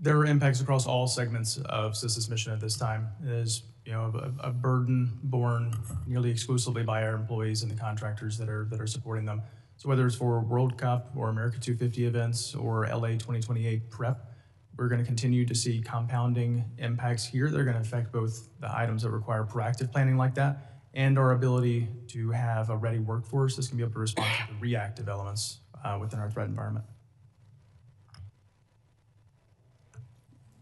There are impacts across all segments of CISA's mission at this time. It is a burden borne nearly exclusively by our employees and the contractors that are supporting them. So whether it's for World Cup or America 250 events or LA 2028 prep, we're going to continue to see compounding impacts here. They're going to affect both the items that require proactive planning like that and our ability to have a ready workforce that's going to be able to respond to the reactive elements within our threat environment.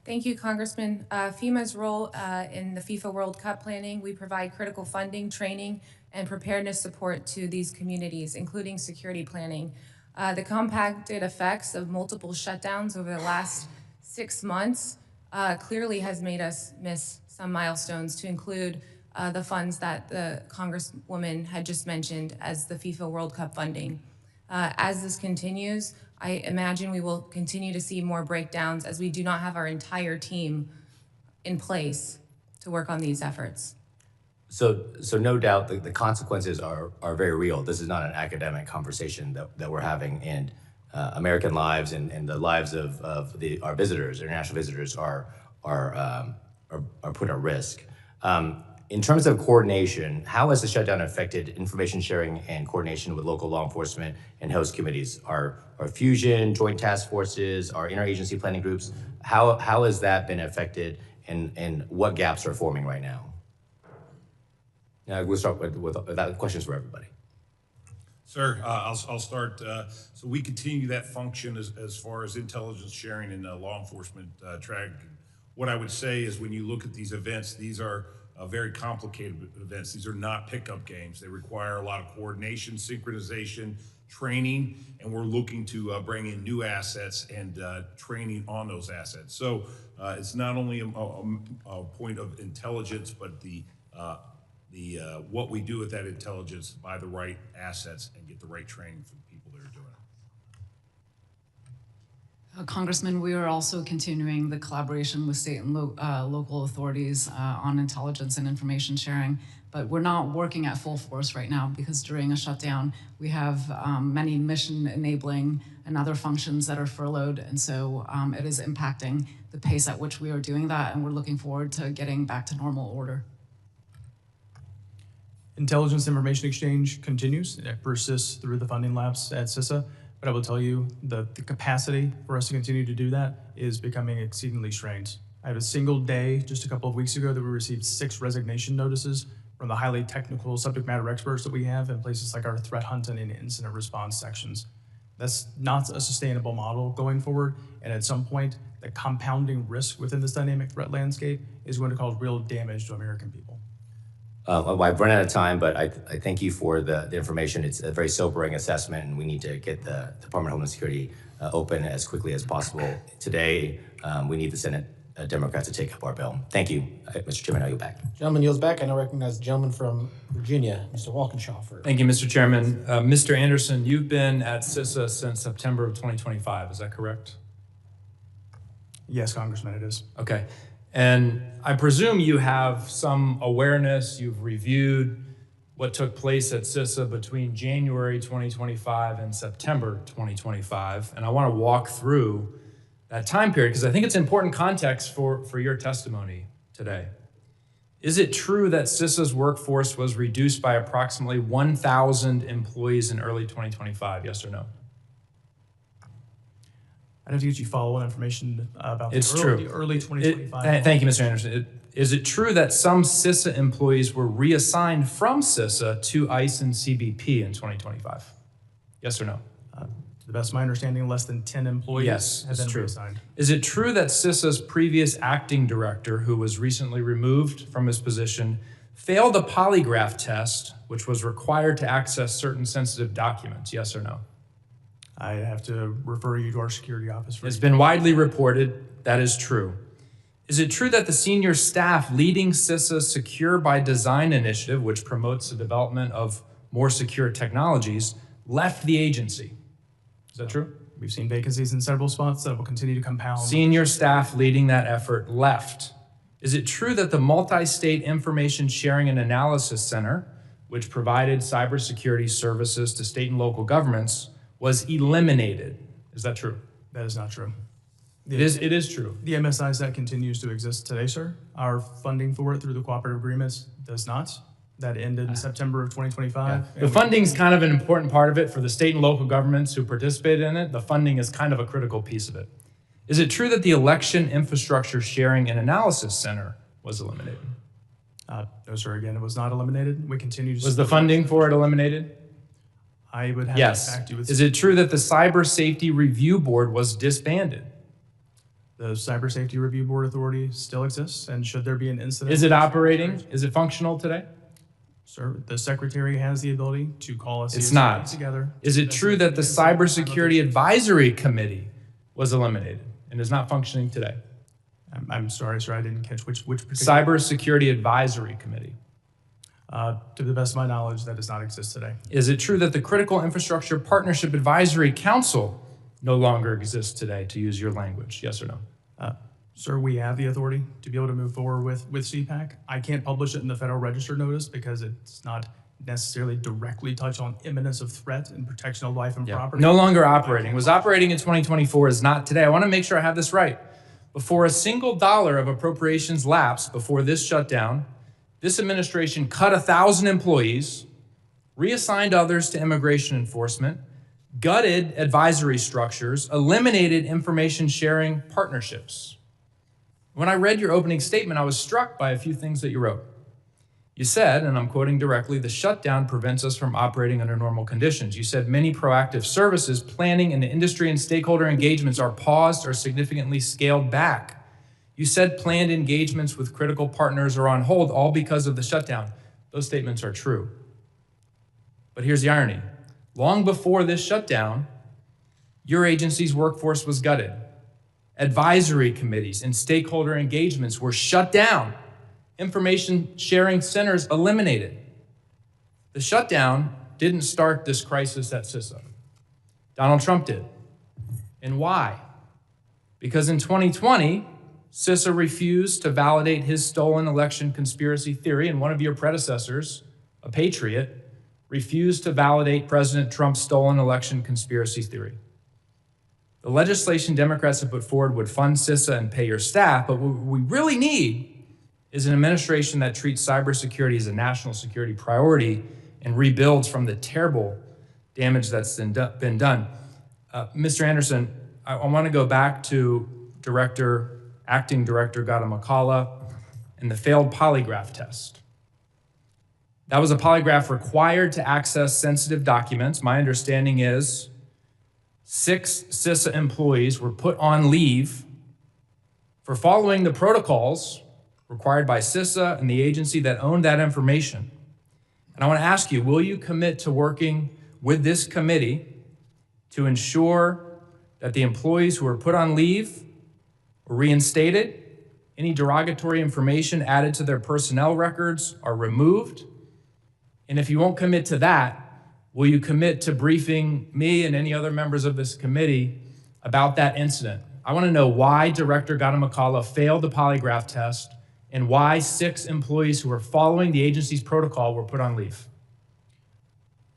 Thank you, Congressman. FEMA's role in the FIFA World Cup planning, we provide critical funding, training, and preparedness support to these communities, including security planning. The compounded effects of multiple shutdowns over the last 6 months clearly has made us miss some milestones, to include the funds that the Congresswoman had just mentioned as the FIFA World Cup funding. As this continues, I imagine we will continue to see more breakdowns as we do not have our entire team in place to work on these efforts. So no doubt the consequences are very real. This is not an academic conversation that we're having, and American lives and the lives of our visitors, international visitors, are put at risk. In terms of coordination, how has the shutdown affected information sharing and coordination with local law enforcement and host committees? Our fusion, joint task forces, our interagency planning groups, how has that been affected, and what gaps are forming right now? We'll start with that. Questions for everybody. Sir, I'll start. So we continue that function as far as intelligence sharing and law enforcement track. What I would say is when you look at these events, these are very complicated events. These are not pickup games. They require a lot of coordination, synchronization, training, and we're looking to bring in new assets and training on those assets. So it's not only a point of intelligence, but the what we do with that intelligence, buy the right assets and get the right training for the people that are doing it. Congressman, we are also continuing the collaboration with state and local authorities on intelligence and information sharing, but we're not working at full force right now because during a shutdown, we have many mission enabling and other functions that are furloughed, and so it is impacting the pace at which we are doing that, and we're looking forward to getting back to normal order. Intelligence information exchange continues. It persists through the funding lapse at CISA. But I will tell you the capacity for us to continue to do that is becoming exceedingly strained. I had a single day just a couple of weeks ago that we received 6 resignation notices from the highly technical subject matter experts that we have in places like our threat hunting and incident response sections. That's not a sustainable model going forward. And at some point, the compounding risk within this dynamic threat landscape is going to cause real damage to American people. I've run out of time, but I thank you for the information. It's a very sobering assessment, and we need to get the Department of Homeland Security open as quickly as possible. Today, we need the Senate Democrats to take up our bill. Thank you, Mr. Chairman. I'll yield back. Gentleman yields back. I now recognize the gentleman from Virginia, Mr. Walkinshaw. Thank you, Mr. Chairman. Mr. Anderson, you've been at CISA since September of 2025. Is that correct? Yes, Congressman, it is. Okay. And I presume you have some awareness, you've reviewed what took place at CISA between January 2025 and September 2025. And I want to walk through that time period because I think it's important context for your testimony today. Is it true that CISA's workforce was reduced by approximately 1,000 employees in early 2025? Yes or no? I'd have to get you follow-on information about It's the true. early 2025. Thank you, Mr. Anderson. Is it true that some CISA employees were reassigned from CISA to ICE and CBP in 2025? Yes or no? To the best of my understanding, less than 10 employees Yes, have it's been true. reassigned. Is it true that CISA's previous acting director, who was recently removed from his position, failed a polygraph test, which was required to access certain sensitive documents? Yes or no? I have to refer you to our security office. It's been widely reported that is true. Is it true that the senior staff leading CISA's Secure by Design initiative, which promotes the development of more secure technologies, left the agency? Is that true? We've seen vacancies in several spots that will continue to compound. Senior staff leading that effort left. Is it true that the Multi-State Information Sharing and Analysis Center, which provided cybersecurity services to state and local governments, was eliminated? Is that true? That is not true. It is true. The MSI that continues to exist today, sir. Our funding for it through the cooperative agreements does not. That ended in September of 2025. Yeah. The funding's kind of an important part of it for the state and local governments who participated in it. The funding is kind of a critical piece of it. Is it true that the Election Infrastructure Sharing and Analysis Center was eliminated? No, sir. Again, it was not eliminated. We continue to. Was the funding for it eliminated? I would have Yes. to back you with. Is it true that the Cyber Safety Review Board was disbanded? The Cyber Safety Review Board Authority still exists, and should there be an incident. Is it operating? Is it functional today? Sir, the secretary has the ability to call us. It's not. Together. Is it true that the Cybersecurity Advisory Committee was eliminated and is not functioning today? I'm sorry, sir, I didn't catch which particular. Cybersecurity Advisory Committee. To the best of my knowledge, that does not exist today. Is it true that the Critical Infrastructure Partnership Advisory Council no longer exists today, to use your language? Yes or no? Sir, we have the authority to be able to move forward with CPAC. I can't publish it in the Federal Register notice because it's not necessarily directly touch on imminence of threat and protection of life and property. No longer operating. Was operating in 2024, is not today. I want to make sure I have this right. Before a single dollar of appropriations lapsed before this shutdown, this administration cut 1,000 employees, reassigned others to immigration enforcement, gutted advisory structures, eliminated information sharing partnerships. When I read your opening statement, I was struck by a few things that you wrote. You said, and I'm quoting directly, the shutdown prevents us from operating under normal conditions. You said many proactive services, planning, and industry and stakeholder engagements are paused or significantly scaled back. You said planned engagements with critical partners are on hold, all because of the shutdown. Those statements are true. But here's the irony. Long before this shutdown, your agency's workforce was gutted. Advisory committees and stakeholder engagements were shut down. Information sharing centers eliminated. The shutdown didn't start this crisis at CISA. Donald Trump did. And why? Because in 2020, CISA refused to validate his stolen election conspiracy theory, and one of your predecessors, a patriot, refused to validate President Trump's stolen election conspiracy theory. The legislation Democrats have put forward would fund CISA and pay your staff, but what we really need is an administration that treats cybersecurity as a national security priority and rebuilds from the terrible damage that's been done. Mr. Anderson, I want to go back to Acting Director Gata McCalla and the failed polygraph test. That was a polygraph required to access sensitive documents. My understanding is 6 CISA employees were put on leave for following the protocols required by CISA and the agency that owned that information. And I want to ask you, will you commit to working with this committee to ensure that the employees who were put on leave were reinstated, any derogatory information added to their personnel records are removed? And if you won't commit to that, will you commit to briefing me and any other members of this committee about that incident? I want to know why Director Gata McCalla failed the polygraph test and why 6 employees who were following the agency's protocol were put on leave.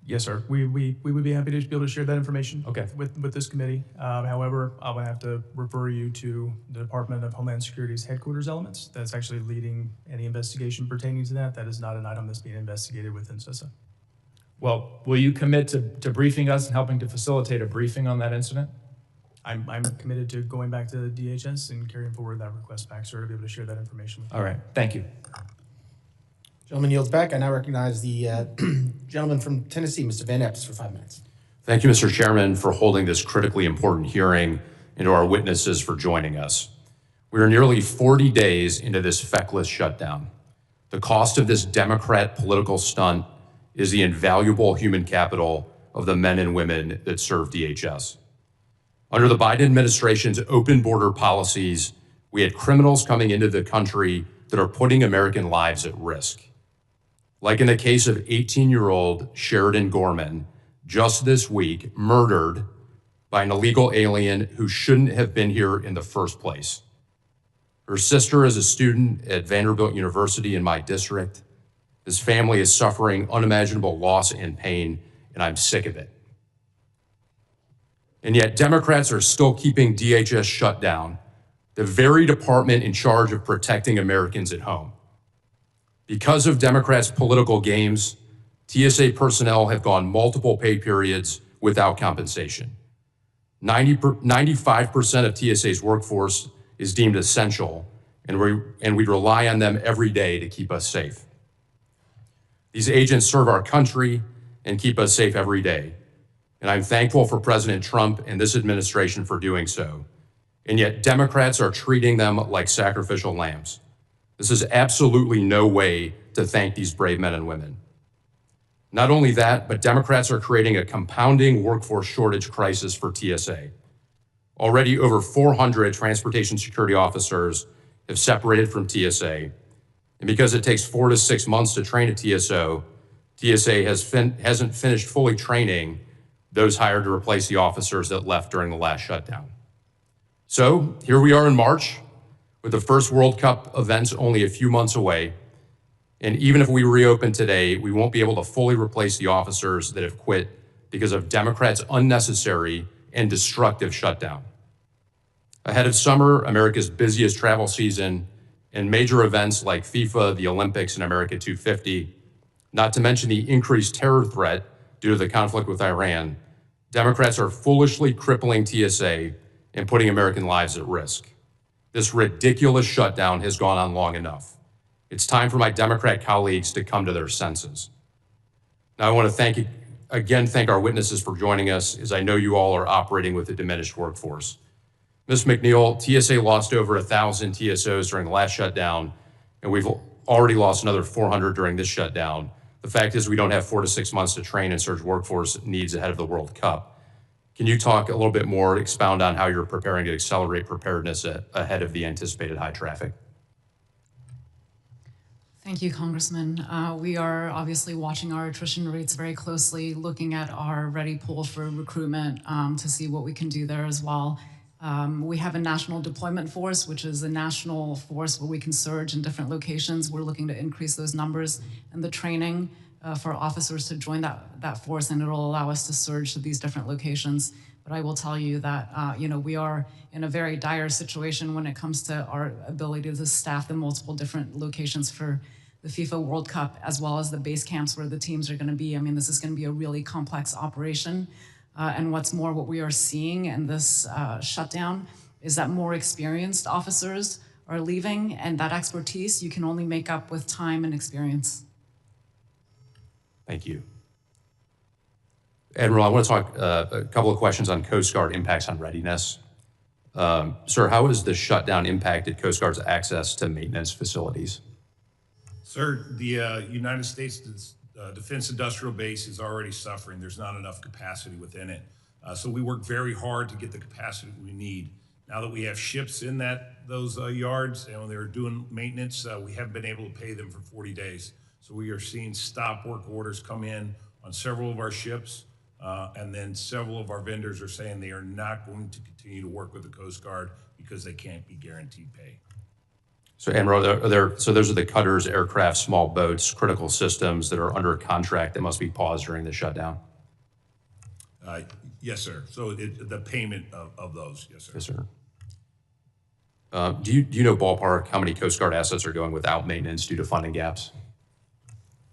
Yes, sir. We would be happy to be able to share that information Okay. with this committee. However, I would have to refer you to the Department of Homeland Security's headquarters elements. That's actually leading any investigation pertaining to that. That is not an item that's being investigated within CISA. Well, will you commit to briefing us and helping to facilitate a briefing on that incident? I'm committed to going back to DHS and carrying forward that request back, sir, to be able to share that information with you. All right, thank you. Gentleman yields back. I now recognize the gentleman from Tennessee, Mr. Van Epps, for 5 minutes. Thank you, Mr. Chairman, for holding this critically important hearing and to our witnesses for joining us. We are nearly 40 days into this feckless shutdown. The cost of this Democrat political stunt is the invaluable human capital of the men and women that serve DHS. Under the Biden administration's open border policies, we had criminals coming into the country that are putting American lives at risk. Like in the case of 18-year-old Sheridan Gorman, just this week, murdered by an illegal alien who shouldn't have been here in the first place. Her sister is a student at Vanderbilt University in my district. His family is suffering unimaginable loss and pain, and I'm sick of it. And yet Democrats are still keeping DHS shut down, the very department in charge of protecting Americans at home. Because of Democrats' political games, TSA personnel have gone multiple pay periods without compensation. 95% of TSA's workforce is deemed essential, and we rely on them every day to keep us safe. These agents serve our country and keep us safe every day. And I'm thankful for President Trump and this administration for doing so. And yet Democrats are treating them like sacrificial lambs. This is absolutely no way to thank these brave men and women. Not only that, but Democrats are creating a compounding workforce shortage crisis for TSA. Already over 400 transportation security officers have separated from TSA. And because it takes 4 to 6 months to train a TSO, TSA hasn't finished fully training those hired to replace the officers that left during the last shutdown. So here we are in March, with the first World Cup events only a few months away. And even if we reopen today, we won't be able to fully replace the officers that have quit because of Democrats' unnecessary and destructive shutdown. Ahead of summer, America's busiest travel season, and major events like FIFA, the Olympics, and America 250, not to mention the increased terror threat due to the conflict with Iran, Democrats are foolishly crippling TSA and putting American lives at risk. This ridiculous shutdown has gone on long enough. It's time for my Democrat colleagues to come to their senses. Now, I want to thank our witnesses for joining us, as I know you all are operating with a diminished workforce. Ms. McNeil, TSA lost over 1,000 TSOs during the last shutdown, and we've already lost another 400 during this shutdown. The fact is we don't have 4 to 6 months to train and surge workforce needs ahead of the World Cup. Can you talk a little bit more, expound on how you're preparing to accelerate preparedness ahead of the anticipated high traffic? Thank you, Congressman. We are obviously watching our attrition rates very closely, looking at our ready pool for recruitment to see what we can do there as well. We have a national deployment force, which is a national force where we can surge in different locations. We're looking to increase those numbers and the training for officers to join that force, and it'll allow us to surge to these different locations. But I will tell you that we are in a very dire situation when it comes to our ability to staff the multiple different locations for the FIFA World Cup, as well as the base camps where the teams are going to be. I mean, this is going to be a really complex operation. And what's more, what we are seeing in this shutdown is that more experienced officers are leaving, and that expertise you can only make up with time and experience. Thank you. Admiral, I want to talk a couple of questions on Coast Guard impacts on readiness. Sir, how has the shutdown impacted Coast Guard's access to maintenance facilities? Sir, the United States Defense Industrial Base is already suffering. There's not enough capacity within it. So we work very hard to get the capacity we need. Now that we have ships in those yards and when they're doing maintenance, we haven't been able to pay them for 40 days. So we are seeing stop work orders come in on several of our ships. And then several of our vendors are saying they are not going to continue to work with the Coast Guard because they can't be guaranteed pay. So, and so those are the cutters, aircraft, small boats, critical systems that are under contract that must be paused during the shutdown? Yes, sir. So the payment of those, yes, sir. Yes, sir. Do you know ballpark how many Coast Guard assets are going without maintenance due to funding gaps?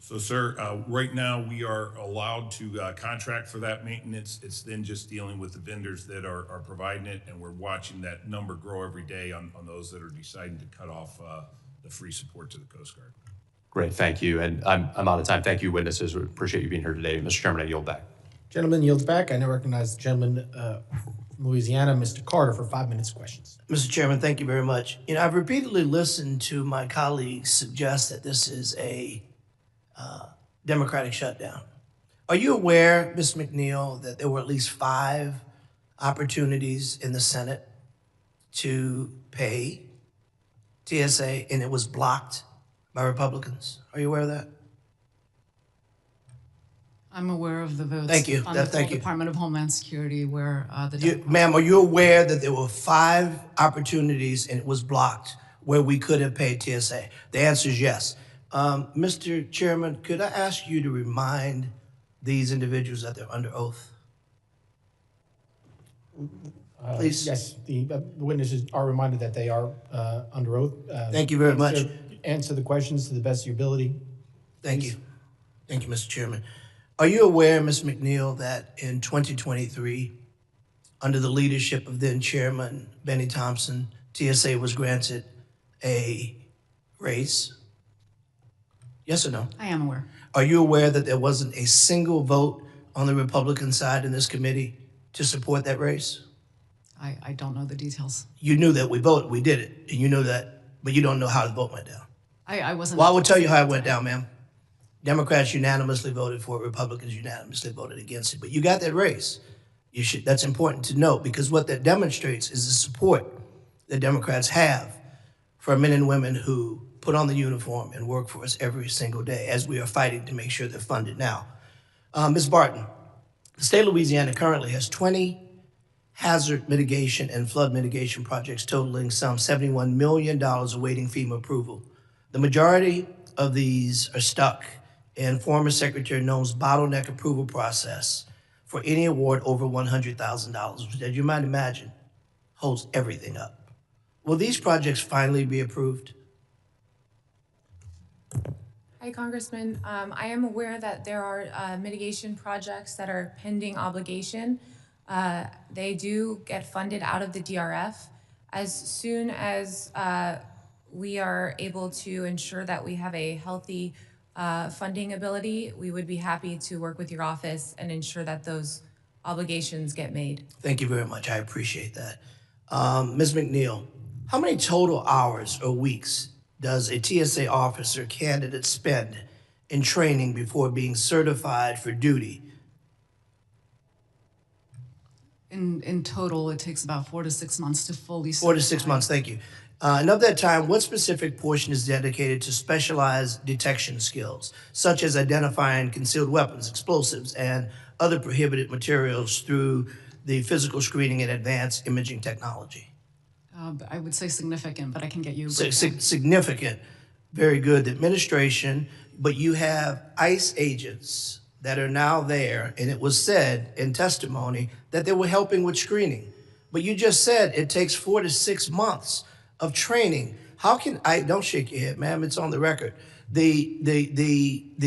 So, sir, right now we are allowed to contract for that maintenance. It's then just dealing with the vendors that are providing it, and we're watching that number grow every day on those that are deciding to cut off the free support to the Coast Guard. Great, thank you. And I'm out of time. Thank you, witnesses. We appreciate you being here today. Mr. Chairman, I yield back. Gentleman yields back. I now recognize the gentleman from Louisiana, Mr. Carter, for 5 minutes questions. Mr. Chairman, thank you very much. You know, I've repeatedly listened to my colleagues suggest that this is a Democratic shutdown. Are you aware, Ms. McNeil, that there were at least 5 opportunities in the Senate to pay TSA and it was blocked by Republicans? Are you aware of that? I'm aware of the votes Thank you. on the Thank you. Department of Homeland Security where the Ma'am, are you aware that there were 5 opportunities and it was blocked where we could have paid TSA? The answer is yes. Mr. Chairman, could I ask you to remind these individuals that they're under oath? Please. Yes, the witnesses are reminded that they are under oath. Thank you very much. Answer the questions to the best of your ability. Thank you. Thank you, Mr. Chairman. Are you aware, Ms. McNeil, that in 2023, under the leadership of then Chairman Benny Thompson, TSA was granted a raise? Yes or no? I am aware. Are you aware that there wasn't a single vote on the Republican side in this committee to support that raise? I don't know the details. You knew that we voted, we did it, and you know that, but you don't know how the vote went down. I wasn't. Well, I will tell you how it went down, ma'am. Democrats unanimously voted for it, Republicans unanimously voted against it, but you got that raise. That's important to note because what that demonstrates is the support that Democrats have for men and women who put on the uniform and work for us every single day as we are fighting to make sure they're funded now. Ms. Barton, the state of Louisiana currently has 20 hazard mitigation and flood mitigation projects totaling some $71 million awaiting FEMA approval. The majority of these are stuck in former Secretary Noem's bottleneck approval process for any award over $100,000, which, as you might imagine, holds everything up. Will these projects finally be approved? Hi, Congressman. I am aware that there are mitigation projects that are pending obligation. They do get funded out of the DRF. As soon as we are able to ensure that we have a healthy funding ability, we would be happy to work with your office and ensure that those obligations get made. Thank you very much. I appreciate that. Ms. McNeil, how many total hours or weeks does a TSA officer candidate spend in training before being certified for duty? In total, it takes about 4 to 6 months to fully. 4 to 6 months, thank you. And of that time, what specific portion is dedicated to specialized detection skills, such as identifying concealed weapons, explosives, and other prohibited materials through the physical screening and advanced imaging technology? I would say significant, but I can get you. Significant, very good. The administration, but you have ICE agents that are now there, and it was said in testimony that they were helping with screening. But you just said it takes 4 to 6 months of training. How can don't shake your head, ma'am, it's on the record. It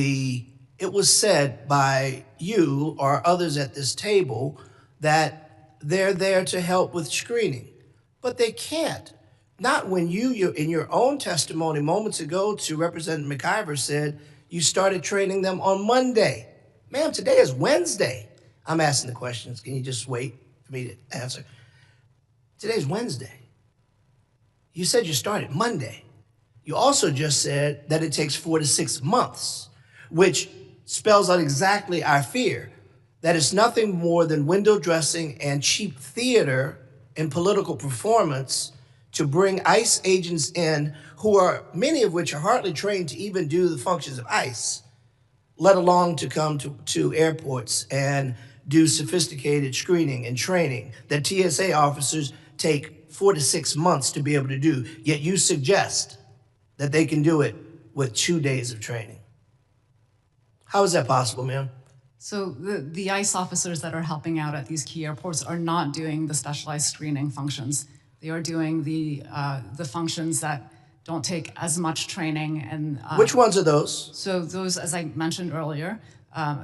was said by you or others at this table that they're there to help with screening, but they can't. Not when you in your own testimony moments ago to Representative McIver said you started training them on Monday. Ma'am, today is Wednesday. I'm asking the questions. Can you just wait for me to answer? Today's Wednesday. You said you started Monday. You also just said that it takes 4 to 6 months, which spells out exactly our fear, that it's nothing more than window dressing and cheap theater and political performance to bring ICE agents in who are, many of which are hardly trained to even do the functions of ICE, let alone to come to airports and do sophisticated screening and training that TSA officers take 4 to 6 months to be able to do. Yet you suggest that they can do it with 2 days of training. How is that possible, ma'am? So the ICE officers that are helping out at these key airports are not doing the specialized screening functions. They are doing the functions that don't take as much training. And which ones are those? So those, as I mentioned earlier,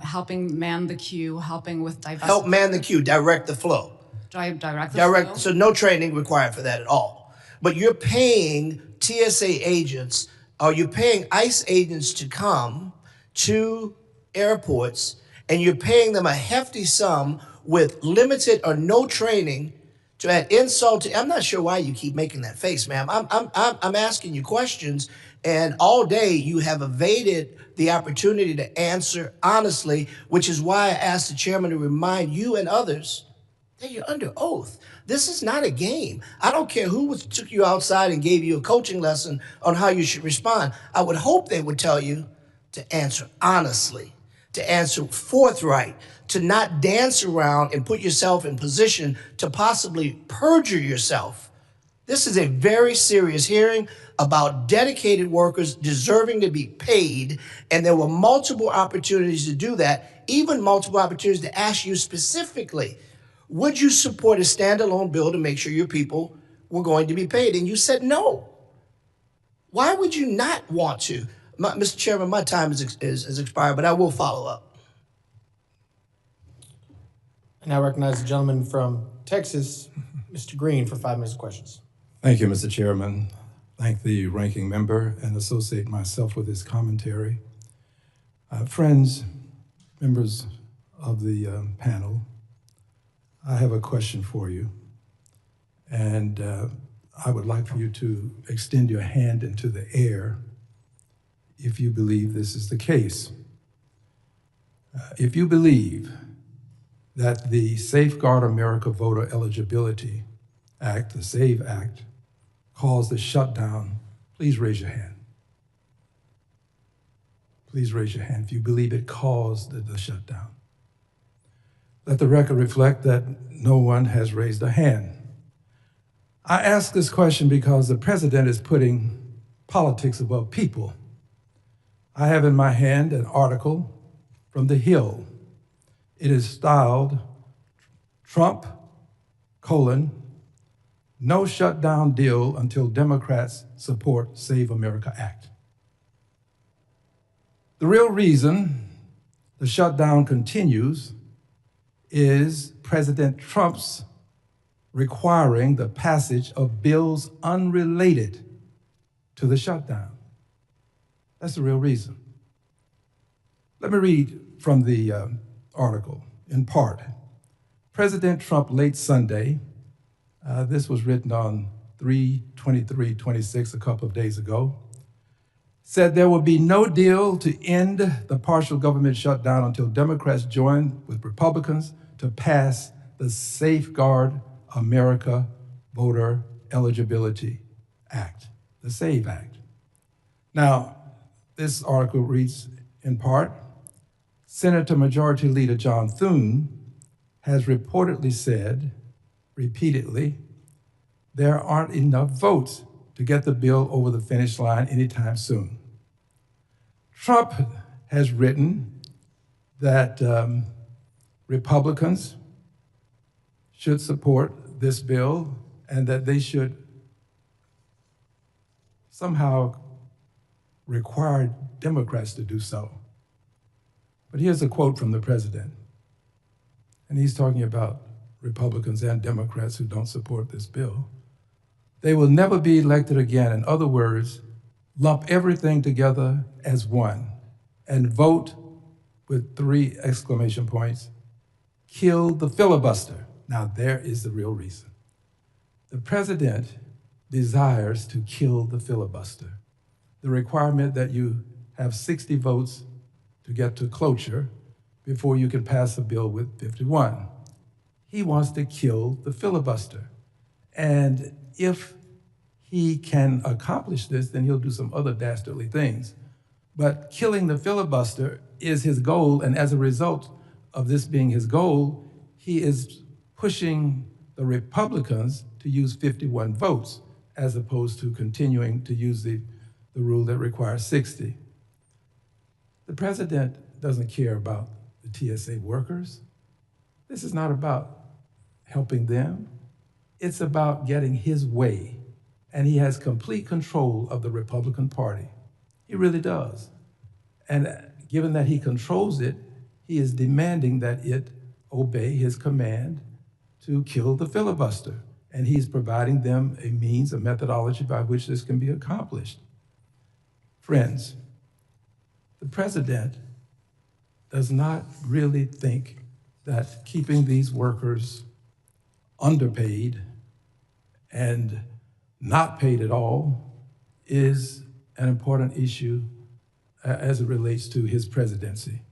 helping man the queue, helping with divestment. Help man the queue, direct the flow. Direct the flow. So no training required for that at all. But you're paying TSA agents, or you're paying ICE agents to come to airports, and you're paying them a hefty sum with limited or no training to add insult to. I'm not sure why you keep making that face, ma'am. I'm asking you questions, and all day you have evaded the opportunity to answer honestly, which is why I asked the chairman to remind you and others that you're under oath. This is not a game. I don't care who took you outside and gave you a coaching lesson on how you should respond. I would hope they would tell you to answer honestly, to answer forthright, to not dance around and put yourself in position to possibly perjure yourself. This is a very serious hearing about dedicated workers deserving to be paid, and there were multiple opportunities to do that, even multiple opportunities to ask you specifically, would you support a standalone bill to make sure your people were going to be paid? And you said no. Why would you not want to? Mr. Chairman, my time is expired, but I will follow up. And I recognize the gentleman from Texas, Mr. Green, for 5 minutes of questions. Thank you, Mr. Chairman. Thank the ranking member and associate myself with his commentary. Friends, members of the panel, I have a question for you. And I would like for you to extend your hand into the air if you believe this is the case. If you believe that the Safeguard America Voter Eligibility Act, the SAVE Act, caused the shutdown, please raise your hand. Please raise your hand if you believe it caused the shutdown. Let the record reflect that no one has raised a hand. I ask this question because the president is putting politics above people. I have in my hand an article from The Hill. It is styled, Trump, no shutdown deal until Democrats support Save America Act. The real reason the shutdown continues is President Trump's requiring the passage of bills unrelated to the shutdown. That's the real reason. Let me read from the article in part. President Trump late Sunday, this was written on 3/23/26 a couple of days ago, said there will be no deal to end the partial government shutdown until Democrats join with Republicans to pass the Safeguard America Voter Eligibility Act, the SAVE Act. Now, this article reads in part, Senator Majority Leader John Thune has reportedly said, repeatedly, there aren't enough votes to get the bill over the finish line anytime soon. Trump has written that Republicans should support this bill and that they should somehow require Democrats to do so. But here's a quote from the president, and he's talking about Republicans and Democrats who don't support this bill. They will never be elected again. In other words, lump everything together as one and vote with 3 exclamation points, kill the filibuster. Now there is the real reason. The president desires to kill the filibuster. The requirement that you have 60 votes to get to cloture before you can pass a bill with 51. He wants to kill the filibuster. And if he can accomplish this, then he'll do some other dastardly things. But killing the filibuster is his goal, and as a result of this being his goal, he is pushing the Republicans to use 51 votes as opposed to continuing to use the the rule that requires 60. The president doesn't care about the TSA workers. This is not about helping them. It's about getting his way. And he has complete control of the Republican Party. He really does. And given that he controls it, he is demanding that it obey his command to kill the filibuster. And he's providing them a means, a methodology by which this can be accomplished. Friends, the president does not really think that keeping these workers underpaid and not paid at all is an important issue as it relates to his presidency.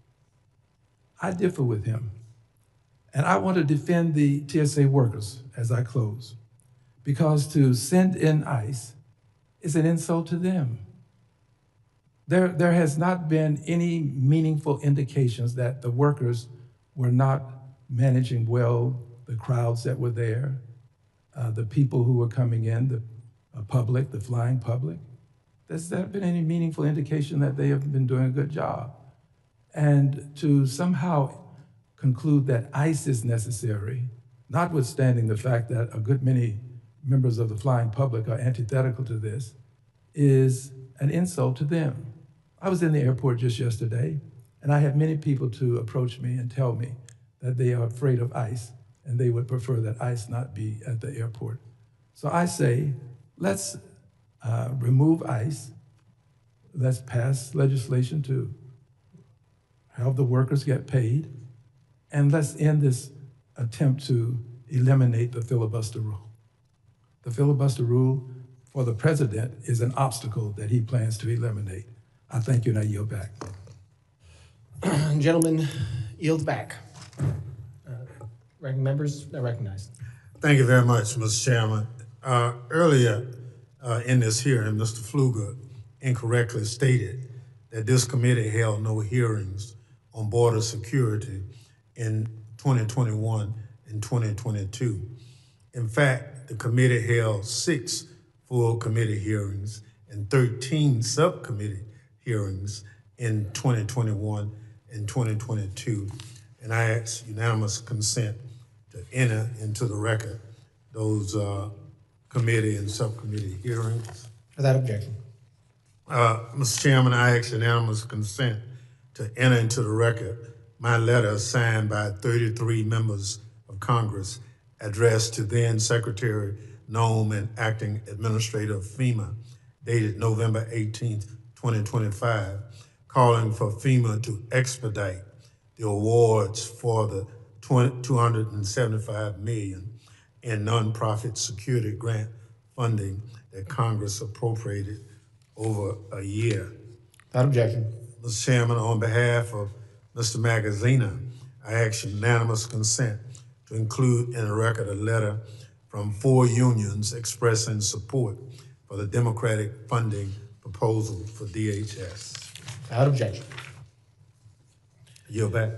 I differ with him. And I want to defend the TSA workers as I close, because to send in ICE is an insult to them. There has not been any meaningful indications that the workers were not managing well the crowds that were there, the people who were coming in, the public, the flying public. Has there been any meaningful indication that they have been doing a good job? And to somehow conclude that ICE is necessary, notwithstanding the fact that a good many members of the flying public are antithetical to this, is an insult to them. I was in the airport just yesterday, and I had many people to approach me and tell me that they are afraid of ICE, and they would prefer that ICE not be at the airport. So I say, let's remove ICE, let's pass legislation to have the workers get paid, and let's end this attempt to eliminate the filibuster rule. The filibuster rule for the president is an obstacle that he plans to eliminate. I thank you, and I yield back. Gentlemen, yield back. Ranking members are recognized. Thank you very much, Mr. Chairman. Earlier in this hearing, Mr. Pfluger incorrectly stated that this committee held no hearings on border security in 2021 and 2022. In fact, the committee held 6 full committee hearings and 13 subcommittee hearings in 2021 and 2022. And I ask unanimous consent to enter into the record those committee and subcommittee hearings. Without objection. Mr. Chairman, I ask unanimous consent to enter into the record my letter signed by 33 members of Congress addressed to then Secretary Nome and Acting Administrator of FEMA, dated November 18th, 2025, calling for FEMA to expedite the awards for the $275 million in nonprofit security grant funding that Congress appropriated over a year. Without objection. Mr. Chairman, on behalf of Mr. Magaziner, I ask unanimous consent to include in the record a letter from 4 unions expressing support for the Democratic funding proposal for DHS. Without objection. Yield back.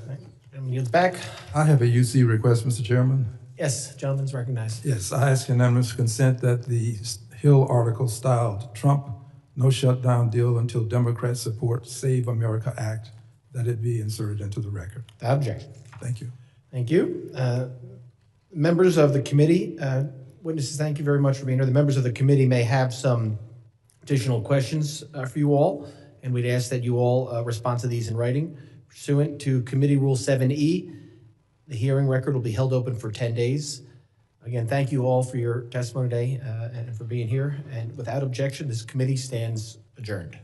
Yield back. I have a UC request, Mr. Chairman. Yes, gentleman's recognized. Yes, I ask unanimous consent that the Hill article styled Trump no shutdown deal until Democrats support Save America Act, that it be inserted into the record. Without objection. Thank you. Thank you. Members of the committee, witnesses, thank you very much for being here. The members of the committee may have some additional questions for you all, and we'd ask that you all respond to these in writing. Pursuant to Committee Rule 7E, the hearing record will be held open for 10 days. Again, thank you all for your testimony today and for being here. And without objection, this committee stands adjourned.